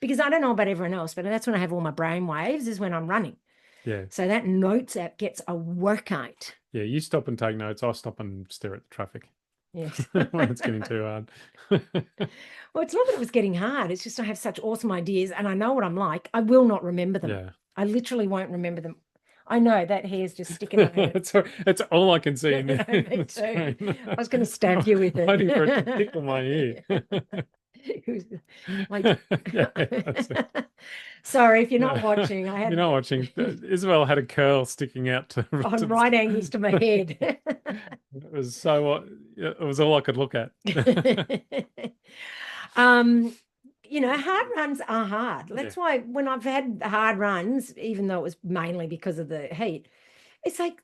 because I don't know about everyone else, but that's when I have all my brain waves is when I'm running. Yeah. So that notes app gets a workout. Yeah, you stop and take notes. I stop and stare at the traffic. Yes. When it's getting too hard. Well, it's not that it was getting hard. It's just I have such awesome ideas and I know what I'm like. I will not remember them. Yeah. I literally won't remember them. I know that hair's just sticking out. It's all I can see in Me the too. screen. I was going to stab you with it. Waiting for it to tickle my ear. Like, Yeah, that's it. sorry if you're not watching. You're not watching. Isabel had a curl sticking out on right angles to my head. It was it was all I could look at. Hard runs are hard. That's why when I've had hard runs, even though it was mainly because of the heat, it's like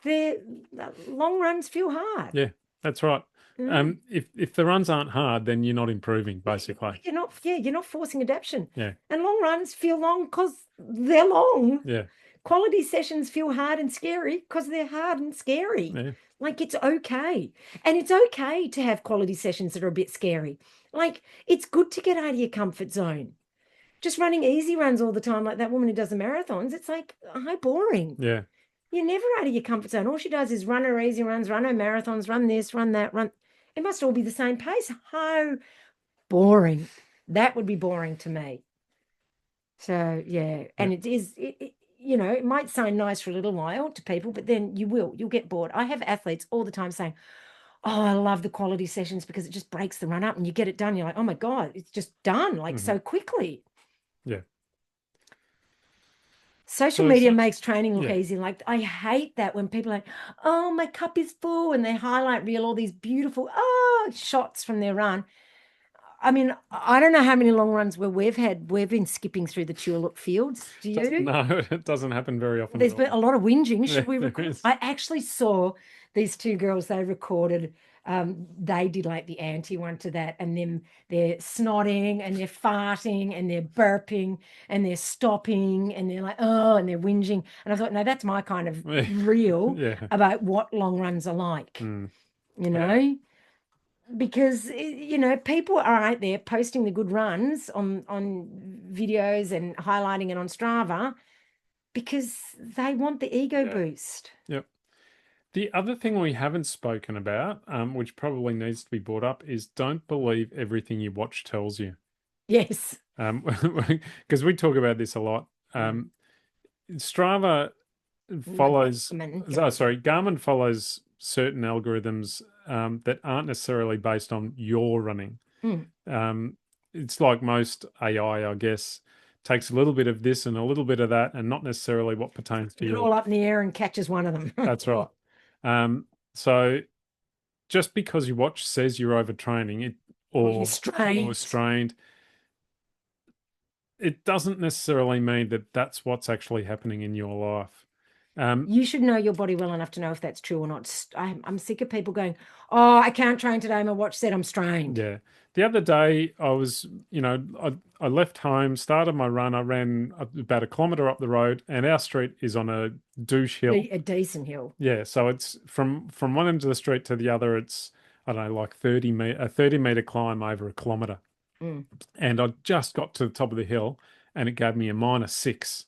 the long runs feel hard. Yeah, that's right. If the runs aren't hard, then you're not improving, basically. You're not forcing adaptation. Yeah. And long runs feel long because they're long. Yeah. Quality sessions feel hard and scary because they're hard and scary. Yeah. Like it's okay. And it's okay to have quality sessions that are a bit scary. Like it's good to get out of your comfort zone. Just running easy runs all the time, like that woman who does the marathons, it's like, how boring. Yeah. You're never out of your comfort zone. All she does is run her easy runs, run her marathons, run this, run that, run. It must all be the same pace. How boring. That would be boring to me. So, yeah. And it is, it might sound nice for a little while to people, but then you'll get bored. I have athletes all the time saying, oh, I love the quality sessions because it just breaks the run up and you get it done. You're like, oh my God, it's just done like so quickly. Yeah. Social media makes training look easy. Like I hate that when people are like, oh, my cup is full and they highlight reel all these beautiful shots from their run. I mean, I don't know how many long runs we've been skipping through the tulip fields. Do you? No, it doesn't happen very often. There's been a lot of whinging. Should we record? Is. I actually saw these two girls, they recorded, they did like the anti one to that, and then they're snotting and they're farting and they're burping and they're stopping and they're like, oh, and they're whinging. And I thought, no, that's my kind of reel about what long runs are like, because people are out there posting the good runs on videos and highlighting it on Strava because they want the ego boost. Yep. The other thing we haven't spoken about, which probably needs to be brought up, is don't believe everything your watch tells you. Yes. Because we talk about this a lot. Strava follows, Garmin follows certain algorithms that aren't necessarily based on your running. It's like most AI, I guess, takes a little bit of this and a little bit of that and not necessarily what pertains to you. All up in the air and catches one of them. That's right. So just because your watch says you're overtraining or strained, it doesn't necessarily mean that that's what's actually happening in your life. You should know your body well enough to know if that's true or not. I'm sick of people going, oh, I can't train today. My watch said I'm strained. Yeah. The other day I was, I left home, started my run. I ran about 1 kilometre up the road, and our street is on a douche hill. A decent hill. Yeah. So it's from one end of the street to the other, it's, I don't know, like a 30-metre climb over 1 kilometre. And I just got to the top of the hill and it gave me a -6.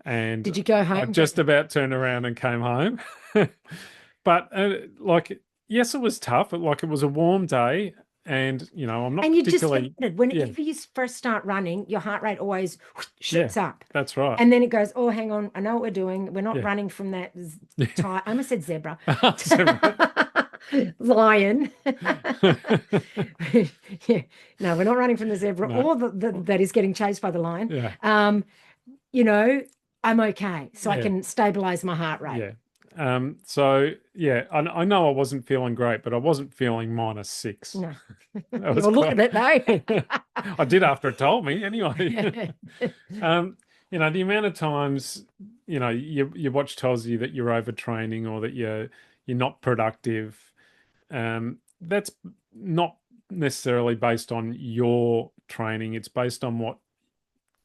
And did you go home? I just about turned around and came home. But yes, it was tough. It was a warm day And, I'm not And you just particularly, started. yeah, Whenever you first start running, your heart rate always yeah, shoots up. that's right. And then it goes, oh, hang on, I know what we're doing. We're not Yeah. running from that I almost said zebra. Zebra. Lion. Yeah. No, we're not running from the zebra No. or that is getting chased by the lion. Yeah. Um, you know, I'm okay. So I Yeah. can stabilize my heart rate. Yeah. So yeah, I know I wasn't feeling great, but I wasn't feeling -6. No. That was You'll look at quite. it though. I did after it told me anyway. Um, the amount of times, your watch tells you that you're overtraining or that you're not productive. That's not necessarily based on your training. It's based on what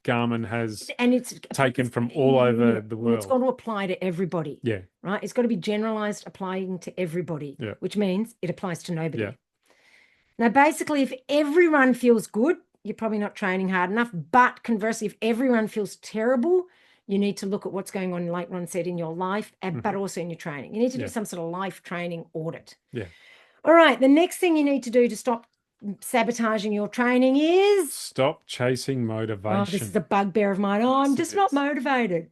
Garmin has And it's taken from all over the and it's world. got to apply to everybody. Yeah. Right? It's got to be generalized, applying to everybody, Yeah. which means it applies to nobody. Yeah. Now, basically, if everyone feels good, you're probably not training hard enough. But conversely, if everyone feels terrible, you need to look at what's going on, like Ron said, in your life, but also in your training. You need to do some sort of life training audit. Yeah. All right. The next thing you need to do to stop sabotaging your training is stop chasing motivation. Oh, this is a bugbear of mine. Oh, I'm just not motivated.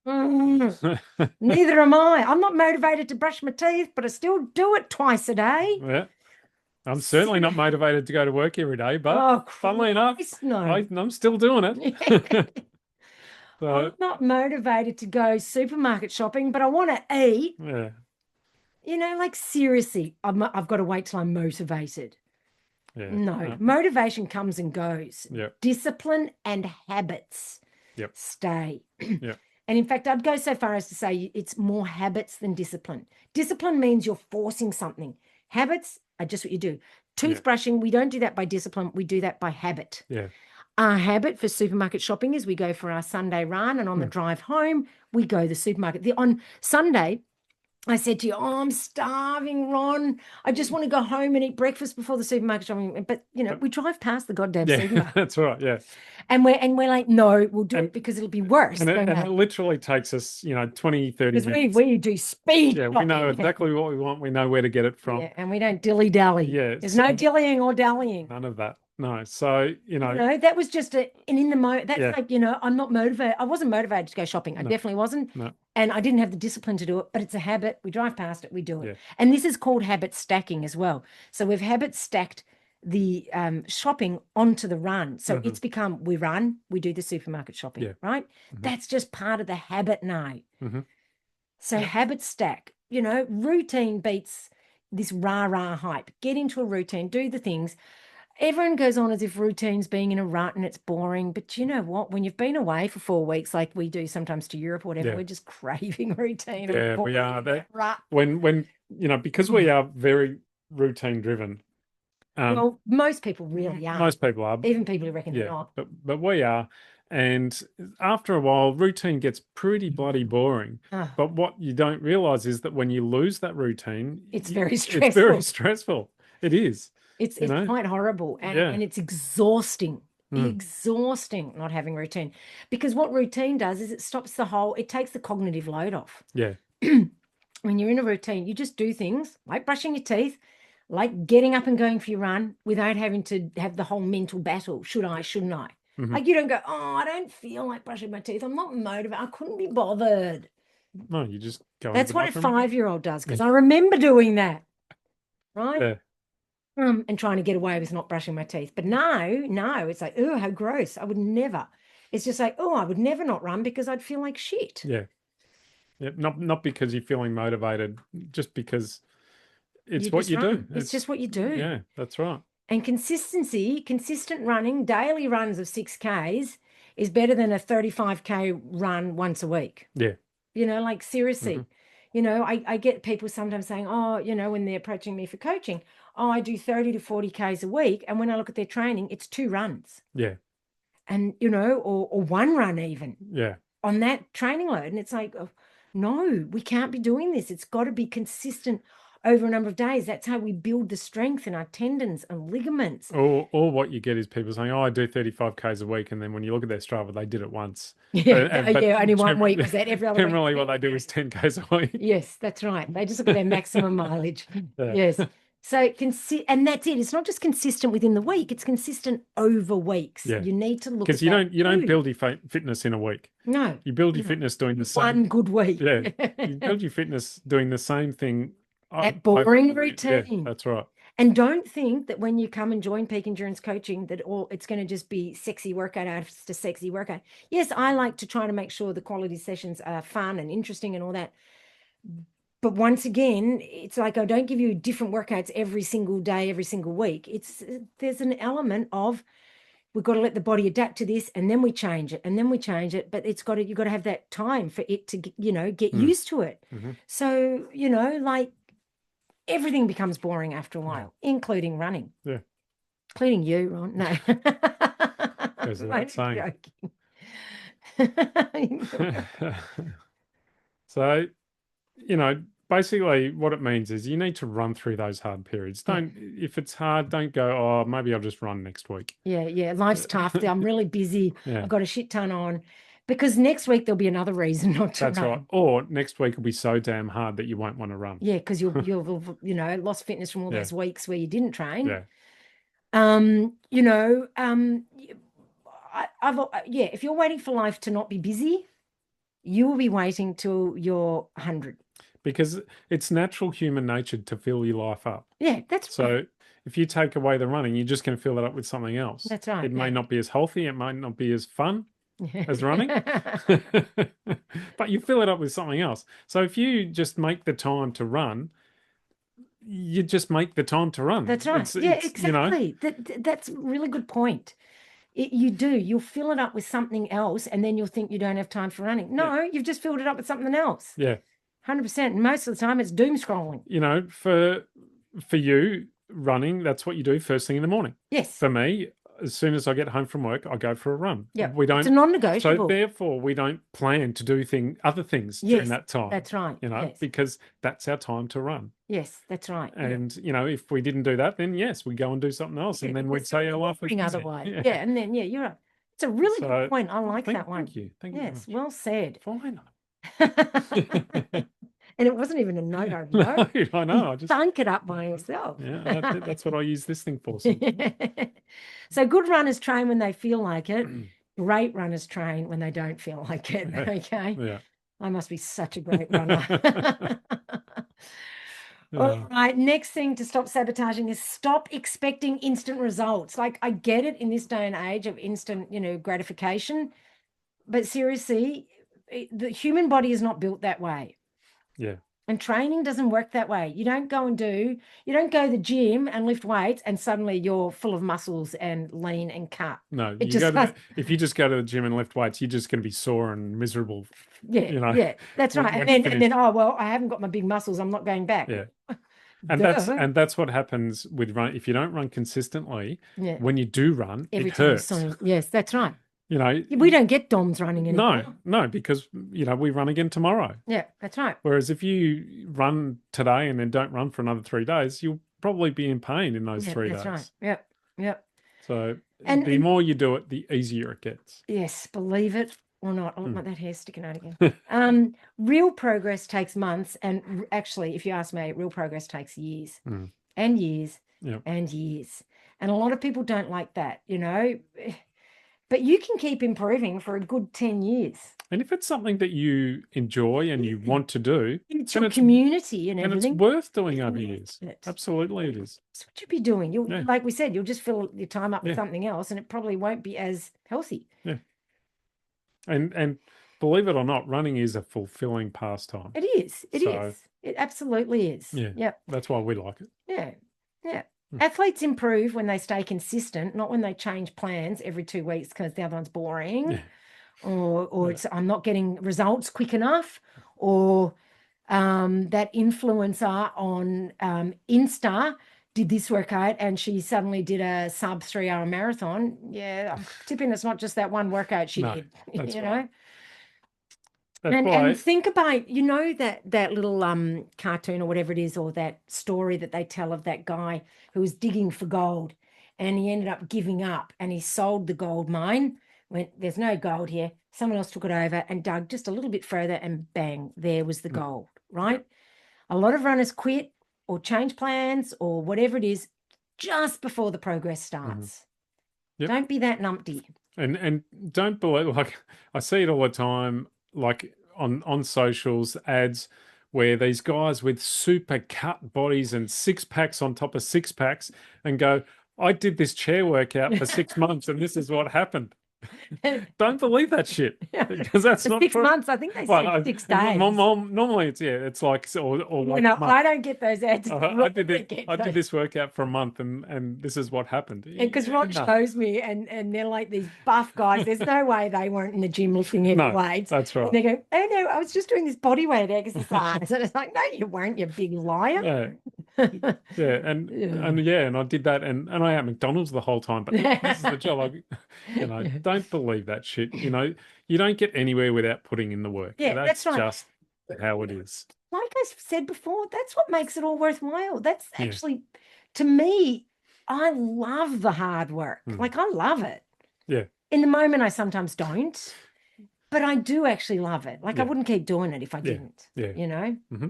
Neither am I. I'm not motivated to brush my teeth, but I still do it twice a day. Yeah. I'm certainly not motivated to go to work every day, but funnily enough, no. I'm still doing it. So, I'm not motivated to go supermarket shopping, but I want to eat. yeah. Like seriously, I've got to wait till I'm motivated. Yeah. No, motivation comes and goes. Yep. Discipline and habits stay. Yep. And in fact, I'd go so far as to say it's more habits than discipline. Discipline means you're forcing something. Habits are just what you do. Toothbrushing, we don't do that by discipline. We do that by habit. Yeah. Our habit for supermarket shopping is we go for our Sunday run, and on the drive home, we go to the supermarket. On Sunday, I said to you, oh, I'm starving, Ron. I just want to go home and eat breakfast before the supermarket shopping. But, we drive past the goddamn supermarket. That's right, yeah. And we're like, no, we'll do it because it'll be worse. And it literally takes us, 20, 30 minutes. Because we do speed. Yeah, we know exactly what we want. We know where to get it from. Yeah, and we don't dilly-dally. Yeah. There's no dillying or dallying. None of that. No. So, that was just in the moment. That's like, I'm not motivated. I wasn't motivated to go shopping. I definitely wasn't. No. And I didn't have the discipline to do it, but it's a habit. We drive past it, we do it. Yeah. And this is called habit stacking as well. So we've habit stacked the shopping onto the run. So it's become, we run, we do the supermarket shopping, right? That's just part of the habit now. So habit stack, routine beats this rah-rah hype. Get into a routine, do the things. Everyone goes on as if routine's being in a rut and it's boring. But you know what? When you've been away for 4 weeks, like we do sometimes to Europe or whatever, we're just craving routine. Yeah, we are. When because we are very routine driven. Well, most people really are. Most people are. Even people who reckon they're not. But we are. And after a while, routine gets pretty bloody boring. But what you don't realize is that when you lose that routine, it's very stressful. It's very stressful. It is. It's quite horrible and it's exhausting. Exhausting not having routine. Because what routine does is it takes the cognitive load off. Yeah. When you're in a routine, you just do things like brushing your teeth, like getting up and going for your run without having to have the whole mental battle. Should I, shouldn't I? Like you don't go, oh, I don't feel like brushing my teeth. I'm not motivated. I couldn't be bothered. No, you just go. That's what a 5-year-old does, because I remember doing that. Right? Yeah. And trying to get away with not brushing my teeth. But no, it's like, oh, how gross. I would never. It's just like, oh, I would never not run because I'd feel like shit. Yeah. Yeah. Not because you're feeling motivated, just because it's what you do. It's just what you do. Yeah, that's right. And consistent running, daily runs of 6Ks is better than a 35K run once a week. Yeah. Like seriously. I get people sometimes saying, oh, when they're approaching me for coaching, oh, I do 30 to 40 Ks a week. And when I look at their training, it's 2 runs. Yeah. And, or 1 run even. Yeah. On that training load. And it's like, oh, no, we can't be doing this. It's got to be consistent over a number of days. That's how we build the strength in our tendons and ligaments. Or what you get is people saying, oh, I do 35 Ks a week. And then when you look at their Strava, they did it once. Only 1 week. Was that every other week? Generally what they do is 10 Ks a week. Yes, that's right. They just look at their maximum mileage. Yes. So and that's it. It's not just consistent within the week, it's consistent over weeks. Yeah. You need to look Because at that you don't too. build your fitness in a week. No, You build your no. fitness doing the same. One good week. Yeah. You build your fitness doing the same thing. That boring Yeah, routine. that's right. And don't think that when you come and join Peak Endurance Coaching that it's going to just be sexy workout after sexy workout. Yes, I like to try to make sure the quality sessions are fun and interesting and all that. But once again, it's like I don't give you different workouts every single day, every single week. There's an element of we've got to let the body adapt to this, and then we change it, and then we change it. But you've got to have that time for it to get used to it. Mm-hmm. So like everything becomes boring after a while, including running. Yeah. Including you, Ron. No. Goes without saying. So, basically what it means is you need to run through those hard periods. If it's hard, don't go, oh, maybe I'll just run next week. Yeah. Life's tough. I'm really busy. Yeah. I've got a shit ton on. Because next week there'll be another reason not to run. That's right. Or next week will be so damn hard that you won't want to run. Yeah, because you'll lost fitness from all those weeks where you didn't train. Yeah. If you're waiting for life to not be busy, you will be waiting till you're 100. Because it's natural human nature to fill your life up. Yeah, that's right. So if you take away the running, you're just going to fill it up with something else. That's right. It may not be as healthy. It might not be as fun as running, but you fill it up with something else. So if you just make the time to run, you just make the time to run. That's right. Exactly. That's a really good point. You'll fill it up with something else, and then you'll think you don't have time for running. No, you've just filled it up with something else. Yeah. 100%. And most of the time it's doom scrolling. For you, running, that's what you do first thing in the morning. Yes. For me, as soon as I get home from work, I go for a run. Yeah. It's a non-negotiable. So therefore, we don't plan to do other things during that time. That's right. Because that's our time to run. Yes, that's right. And if we didn't do that, then yes, we go and do something else, and then we'd say our life was otherwise. Yeah, and then you're right. It's a really good point. I like that one. Thank you. Thank you. Yes, well said. Fine. And it wasn't even a note I wrote. No, I know. I just thunk it up by himself. Yeah, that's what I use this thing for. So good runners train when they feel like it. Great runners train when they don't feel like it. Okay. Yeah. I must be such a great runner. All right. Next thing to stop sabotaging is stop expecting instant results. Like I get it in this day and age of instant, gratification, but seriously, the human body is not built that way. Yeah. And training doesn't work that way. You don't go to the gym and lift weights and suddenly you're full of muscles and lean and cut. No, if you just go to the gym and lift weights, you're just going to be sore and miserable. Yeah, that's right. And then, oh, well, I haven't got my big muscles. I'm not going back. Yeah. And that's what happens with run. If you don't run consistently, when you do run, it hurts. Yes, that's right. We don't get DOMs running anymore. No, because we run again tomorrow. Yeah, that's right. Whereas if you run today and then don't run for another 3 days, you'll probably be in pain in those 3 days. That's right. Yep. So the more you do it, the easier it gets. Yes, believe it or not. I look like that hair sticking out again. Real progress takes months, and actually, if you ask me, real progress takes years and years and years. And a lot of people don't like that, But you can keep improving for a good 10 years. And if it's something that you enjoy and you want to do, it's your community and everything. And it's worth doing over years. Absolutely it is. That's what you'd be doing. Like we said, you'll just fill your time up with something else and it probably won't be as healthy. Yeah. And believe it or not, running is a fulfilling pastime. It is. It is. It absolutely is. Yeah. Yep. That's why we like it. Yeah. Athletes improve when they stay consistent, not when they change plans every 2 weeks because the other one's boring, or it's I'm not getting results quick enough, or that influencer on Insta did this workout and she suddenly did a sub 3-hour marathon. Yeah, I'm tipping it's not just that one workout she did. That's right. That's and think about, that little cartoon or whatever it is, or that story that they tell of that guy who was digging for gold and he ended up giving up and he sold the gold mine. Went, there's no gold here. Someone else took it over and dug just a little bit further and bang, there was the gold, right? A lot of runners quit or change plans or whatever it is just before the progress starts. Yep. Don't be that numpty. And don't believe, like, I see it all the time, like on socials, ads where these guys with super cut bodies and six packs on top of six packs and go, I did this chair workout for 6 months and this is what happened. Don't believe that shit, because that's For not 6 months. I think they said 6 days. Normally it's like, or like a month. I don't get those ads. I did this workout for a month and this is what happened. Because Rod shows me, and they're like these buff guys. There's no way they weren't in the gym lifting heavy weights. That's right. And they go, oh no, I was just doing this body weight exercise. And it's like, no, you weren't, you big liar. Yeah, and I did that, and I ate at McDonald's the whole time. But this is the job. Don't believe that shit. You don't get anywhere without putting in the work. Yeah, that's right. Just how it is. Like I said before, that's what makes it all worthwhile. That's actually, to me, I love the hard work. Like, I love it. Yeah. In the moment, I sometimes don't, but I do actually love it. Like, I wouldn't keep doing it if I didn't. Yeah. Mm-hmm.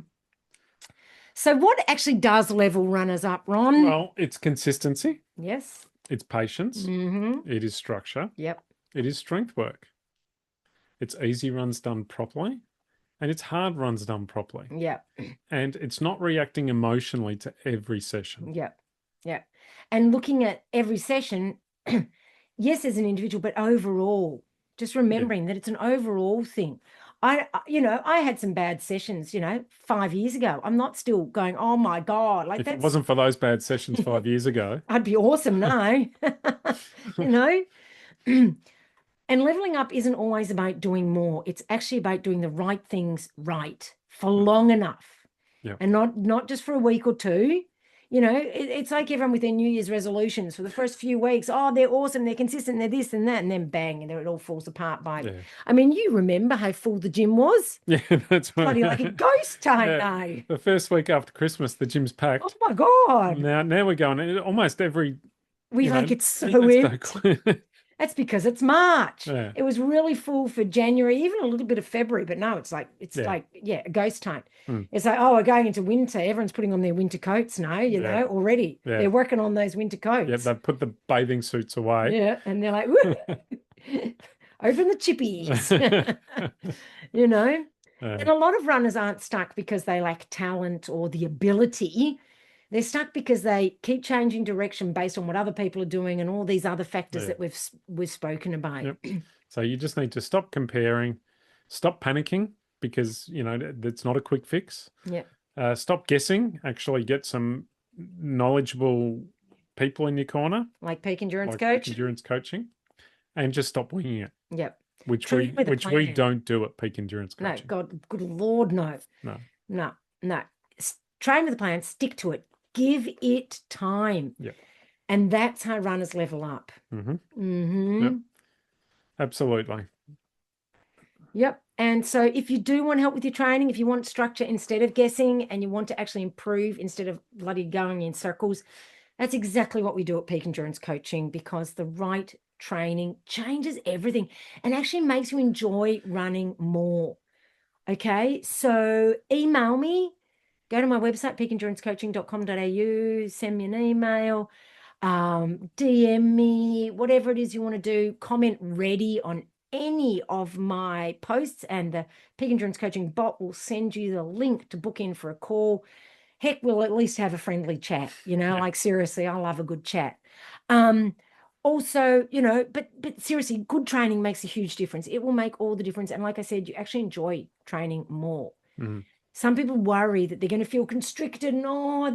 So what actually does level runners up, Ron? Well, it's consistency. Yes. It's patience. Mm-hmm. It is structure. Yep. It is strength work. It's easy runs done properly, and it's hard runs done properly. Yep. And it's not reacting emotionally to every session. Yep. Yep. And looking at every session, yes, as an individual, but overall, just remembering that it's an overall thing. I had some bad sessions, 5 years ago. I'm not still going, oh my God. Like, if it wasn't for those bad sessions 5 years ago, I'd be awesome now. And leveling up isn't always about doing more. It's actually about doing the right things right for long enough. Yep. And not just for a week or two. It's like everyone with their New Year's resolutions for the first few weeks. Oh, they're awesome. They're consistent. They're this and that. And then bang, and it all falls apart I mean, you remember how full the gym was? Yeah, that's right. Bloody like a ghost town now. The first week after Christmas, the gym's packed. Oh my God. Now we're going almost every... it's so empty. That's because it's March. Yeah. It was really full for January, even a little bit of February, but now it's like a ghost time. It's like, oh, we're going into winter. Everyone's putting on their winter coats now, already. Yeah. They're working on those winter coats. Yeah, they've put the bathing suits away. Yeah, and they're like, open the chippies. And a lot of runners aren't stuck because they lack talent or the ability. They're stuck because they keep changing direction based on what other people are doing and all these other factors that we've spoken about. Yep. So you just need to stop comparing, stop panicking, because that's not a quick fix. Yeah. Stop guessing. Actually, get some knowledgeable people in your corner, like Peak Endurance Coaching, and just stop winging it. Yep. Which we don't do at Peak Endurance Coaching. No, good Lord, no. No. Train with a plan. Stick to it. Give it time. Yep. And that's how runners level up. Yep. Absolutely. Yep. And so if you do want help with your training, if you want structure instead of guessing, and you want to actually improve instead of bloody going in circles, that's exactly what we do at Peak Endurance Coaching, because the right training changes everything and actually makes you enjoy running more. Okay. So email me. Go to my website, peakendurancecoaching.com.au, send me an email, DM me, whatever it is you want to do. Comment ready on any of my posts, and the Peak Endurance Coaching bot will send you the link to book in for a call. Heck, we'll at least have a friendly chat, like seriously, I love a good chat. Also, but seriously, good training makes a huge difference. It will make all the difference. And like I said, you actually enjoy training more. Mm-hmm. Some people worry that they're going to feel constricted and,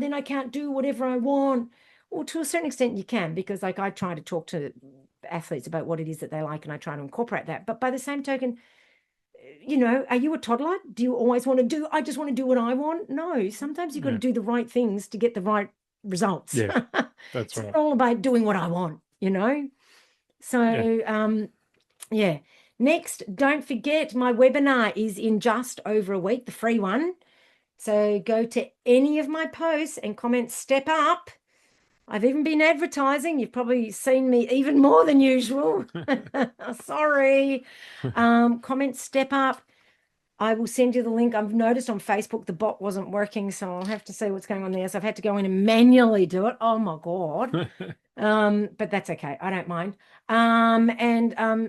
then I can't do whatever I want. Well, to a certain extent you can, because like I try to talk to athletes about what it is that they like and I try to incorporate that. But by the same token, are you a toddler? Do you always want to do, I just want to do what I want? No, sometimes you've got to do the right things to get the right results. Yeah, that's right. It's all about doing what I want, So, Next, don't forget my webinar is in just over a week, the free one. So go to any of my posts and comment step up. I've even been advertising. You've probably seen me even more than usual. Sorry. Comment step up. I will send you the link. I've noticed on Facebook the bot wasn't working, so I'll have to see what's going on there. So I've had to go in and manually do it. Oh my God. But that's okay. I don't mind.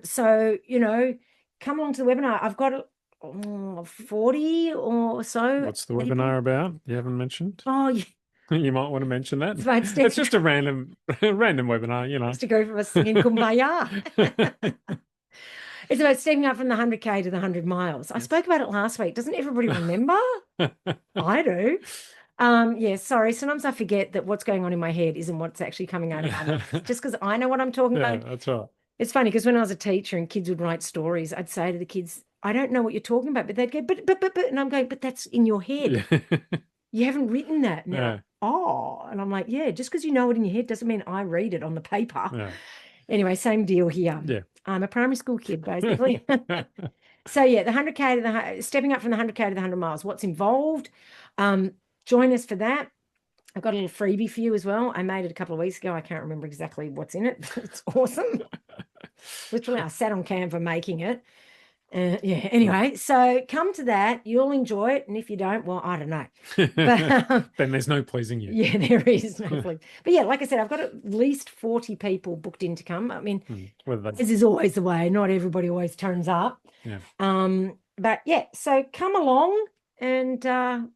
So, come along to the webinar. I've got 40 or so. What's the people. webinar about? You haven't mentioned. Oh, yeah. You might want to mention that. It's about It's just a random webinar, Just to go for us singing Kumbaya. It's about stepping up from the 100K to the 100 miles. I spoke about it last week. Doesn't everybody remember? I do. Yeah, sorry. Sometimes I forget that what's going on in my head isn't what's actually coming out of my mouth. Just because I know what I'm talking Yeah, about. that's right. It's funny because when I was a teacher and kids would write stories, I'd say to the kids, I don't know what you're talking about, but they'd go, but, and I'm going, but that's in your head. Yeah. You haven't written that. And they're Yeah. like, oh, and I'm like, yeah, just because you know it in your head doesn't mean I read it on the paper. Yeah. Anyway, same deal here. Yeah. I'm a primary school kid, basically. So yeah, the 100K to the stepping up from the 100K to the 100 miles. What's involved? Join us for that. I've got a little freebie for you as well. I made it a couple of weeks ago. I can't remember exactly what's in it. It's awesome. Literally, I sat on Canva making it. Yeah, anyway, so come to that. You'll enjoy it. And if you don't, well, I don't know. But then there's no pleasing you. yeah, there is no pleasing. But yeah, like I said, I've got at least 40 people booked in to come. I mean, this is always the way. Not everybody always turns up. Yeah. But yeah, so come along and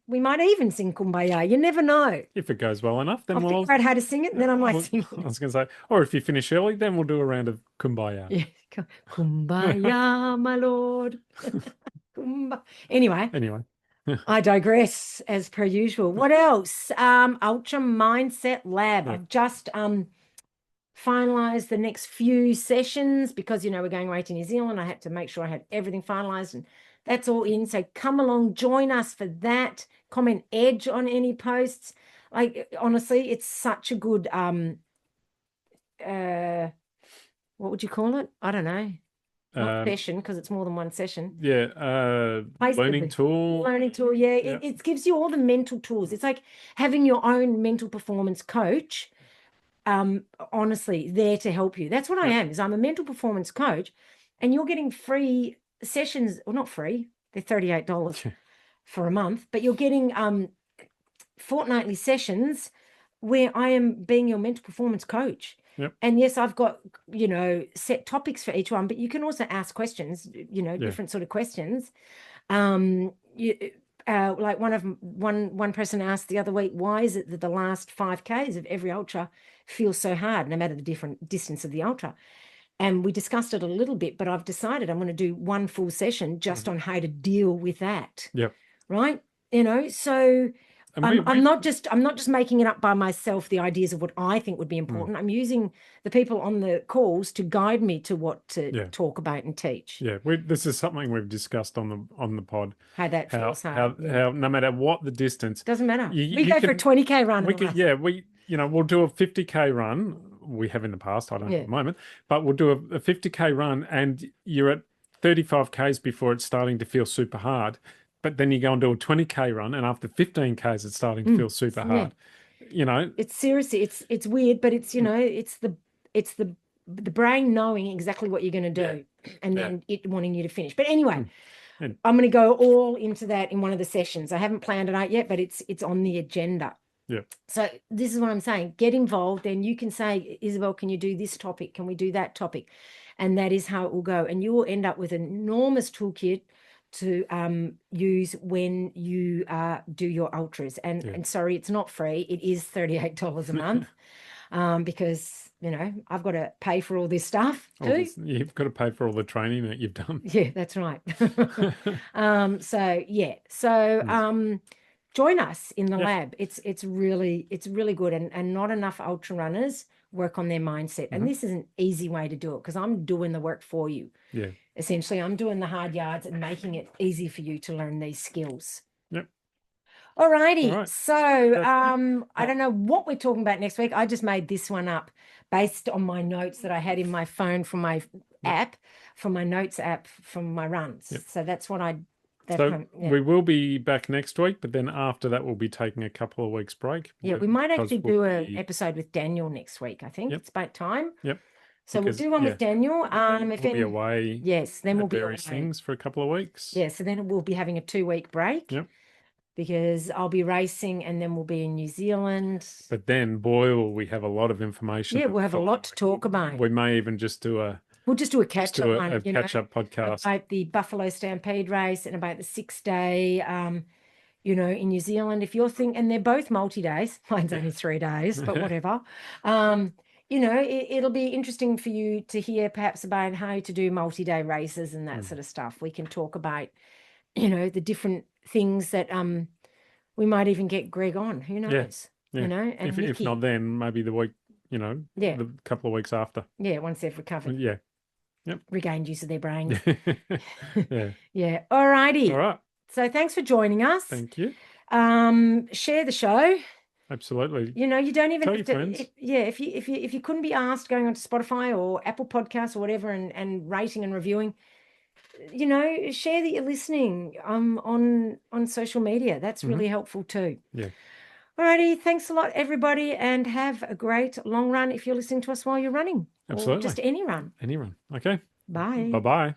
we might even sing Kumbaya. You never know. If it goes well enough, then I'll we'll figure out how to sing it, and then I might sing I was going to say, or if you finish early, then we'll do a round of Kumbaya. Yeah. Kumbaya, my lord. Anyway, I digress as per usual. What else? Ultra Mindset Lab. Yeah. I've just finalized the next few sessions because we're going away to New Zealand. I had to make sure I had everything finalized, and that's all in. So come along, join us for that. Comment edge on any posts. Like honestly, it's such a good what would you call it? I don't know. Not session because it's more than one session. Yeah, learning tool. Learning tool, yeah. Yeah. It gives you all the mental tools. It's like having your own mental performance coach, honestly, there to help you. That's what I am, is I'm a mental performance coach, and you're getting free sessions, or not free, they're $38 for a month, but you're getting fortnightly sessions where I am being your mental performance coach. Yep. And yes, I've got, set topics for each one, but you can also ask questions, different sort of questions. Like one person asked the other week, why is it that the last 5Ks of every ultra feels so hard, no matter the different distance of the ultra? And we discussed it a little bit, but I've decided I'm going to do one full session just on how to deal with that. Yep. Right. So I'm not just making it up by myself, the ideas of what I think would be important. I'm using the people on the calls to guide me to what to talk about and teach. Yeah, this is something we've discussed on the pod. How that feels hard. How no matter what the distance, doesn't matter. We go for a 20K run. We'll do a 50K run. We have in the past, I don't know at the moment, but we'll do a 50K run, and you're at 35Ks before it's starting to feel super hard. But then you go and do a 20K run, and after 15Ks, it's starting to feel super hard. It's seriously, it's weird, but it's it's the brain knowing exactly what you're going to do, and then it wanting you to finish. But anyway, I'm going to go all into that in one of the sessions. I haven't planned it out yet, but it's on the agenda. Yeah. So this is what I'm saying. Get involved, and you can say, Isabel, can you do this topic? Can we do that topic? And that is how it will go. And you will end up with an enormous toolkit to use when you do your ultras. And sorry, it's not free. It is $38 a month because, I've got to pay for all this stuff too. You've got to pay for all the training that you've done. Yeah, that's right. Join us in the lab. It's really good, and not enough ultra runners work on their mindset. And this is an easy way to do it because I'm doing the work for you. Yeah. Essentially, I'm doing the hard yards and making it easy for you to learn these skills. Yep. All righty. So I don't know what we're talking about next week. I just made this one up based on my notes that I had in my phone from my app, from my notes app from my runs. Yep. So that's what we will be back next week, but then after that, we'll be taking a couple of weeks break. Yeah, we might actually do an episode with Daniel next week. I think it's about time. Yep. So we'll because do one yeah, with Daniel. If we'll be any, away yes, then we'll at be various away. things for a couple of weeks. Yeah, so then we'll be having a 2 week break Yep. because I'll be racing and then we'll be in New Zealand. But then, boy, will we have a lot of information Yeah, the we'll have a following lot to week. talk about. We may even just do a We'll just do a catch-up one, catch-up podcast. about the Buffalo Stampede race and about the 6 day, in New Zealand. If you're thinking, and they're both multi-days, mine's only 3 days, but whatever. It'll be interesting for you to hear perhaps about how to do multi-day races and that sort of stuff. We can talk about, the different things that we might even get Greg on. Who knows? Yeah. And If Nikki. not, then maybe the week, Yeah. the couple of weeks after. Yeah, once they've recovered. Yeah. Yep. Regained use of their brains. Yeah. Yeah. All righty. All right. So thanks for joining us. Thank you. Share the show. Absolutely. You don't even Tell have your to. friends. If you couldn't be asked going onto Spotify or Apple Podcasts or whatever and rating and reviewing, share that you're listening on social media. That's really helpful too. Yeah. Alrighty, thanks a lot, everybody, and have a great long run if you're listening to us while you're running, or Absolutely. just any run. Any run. Okay. Bye. Bye-bye.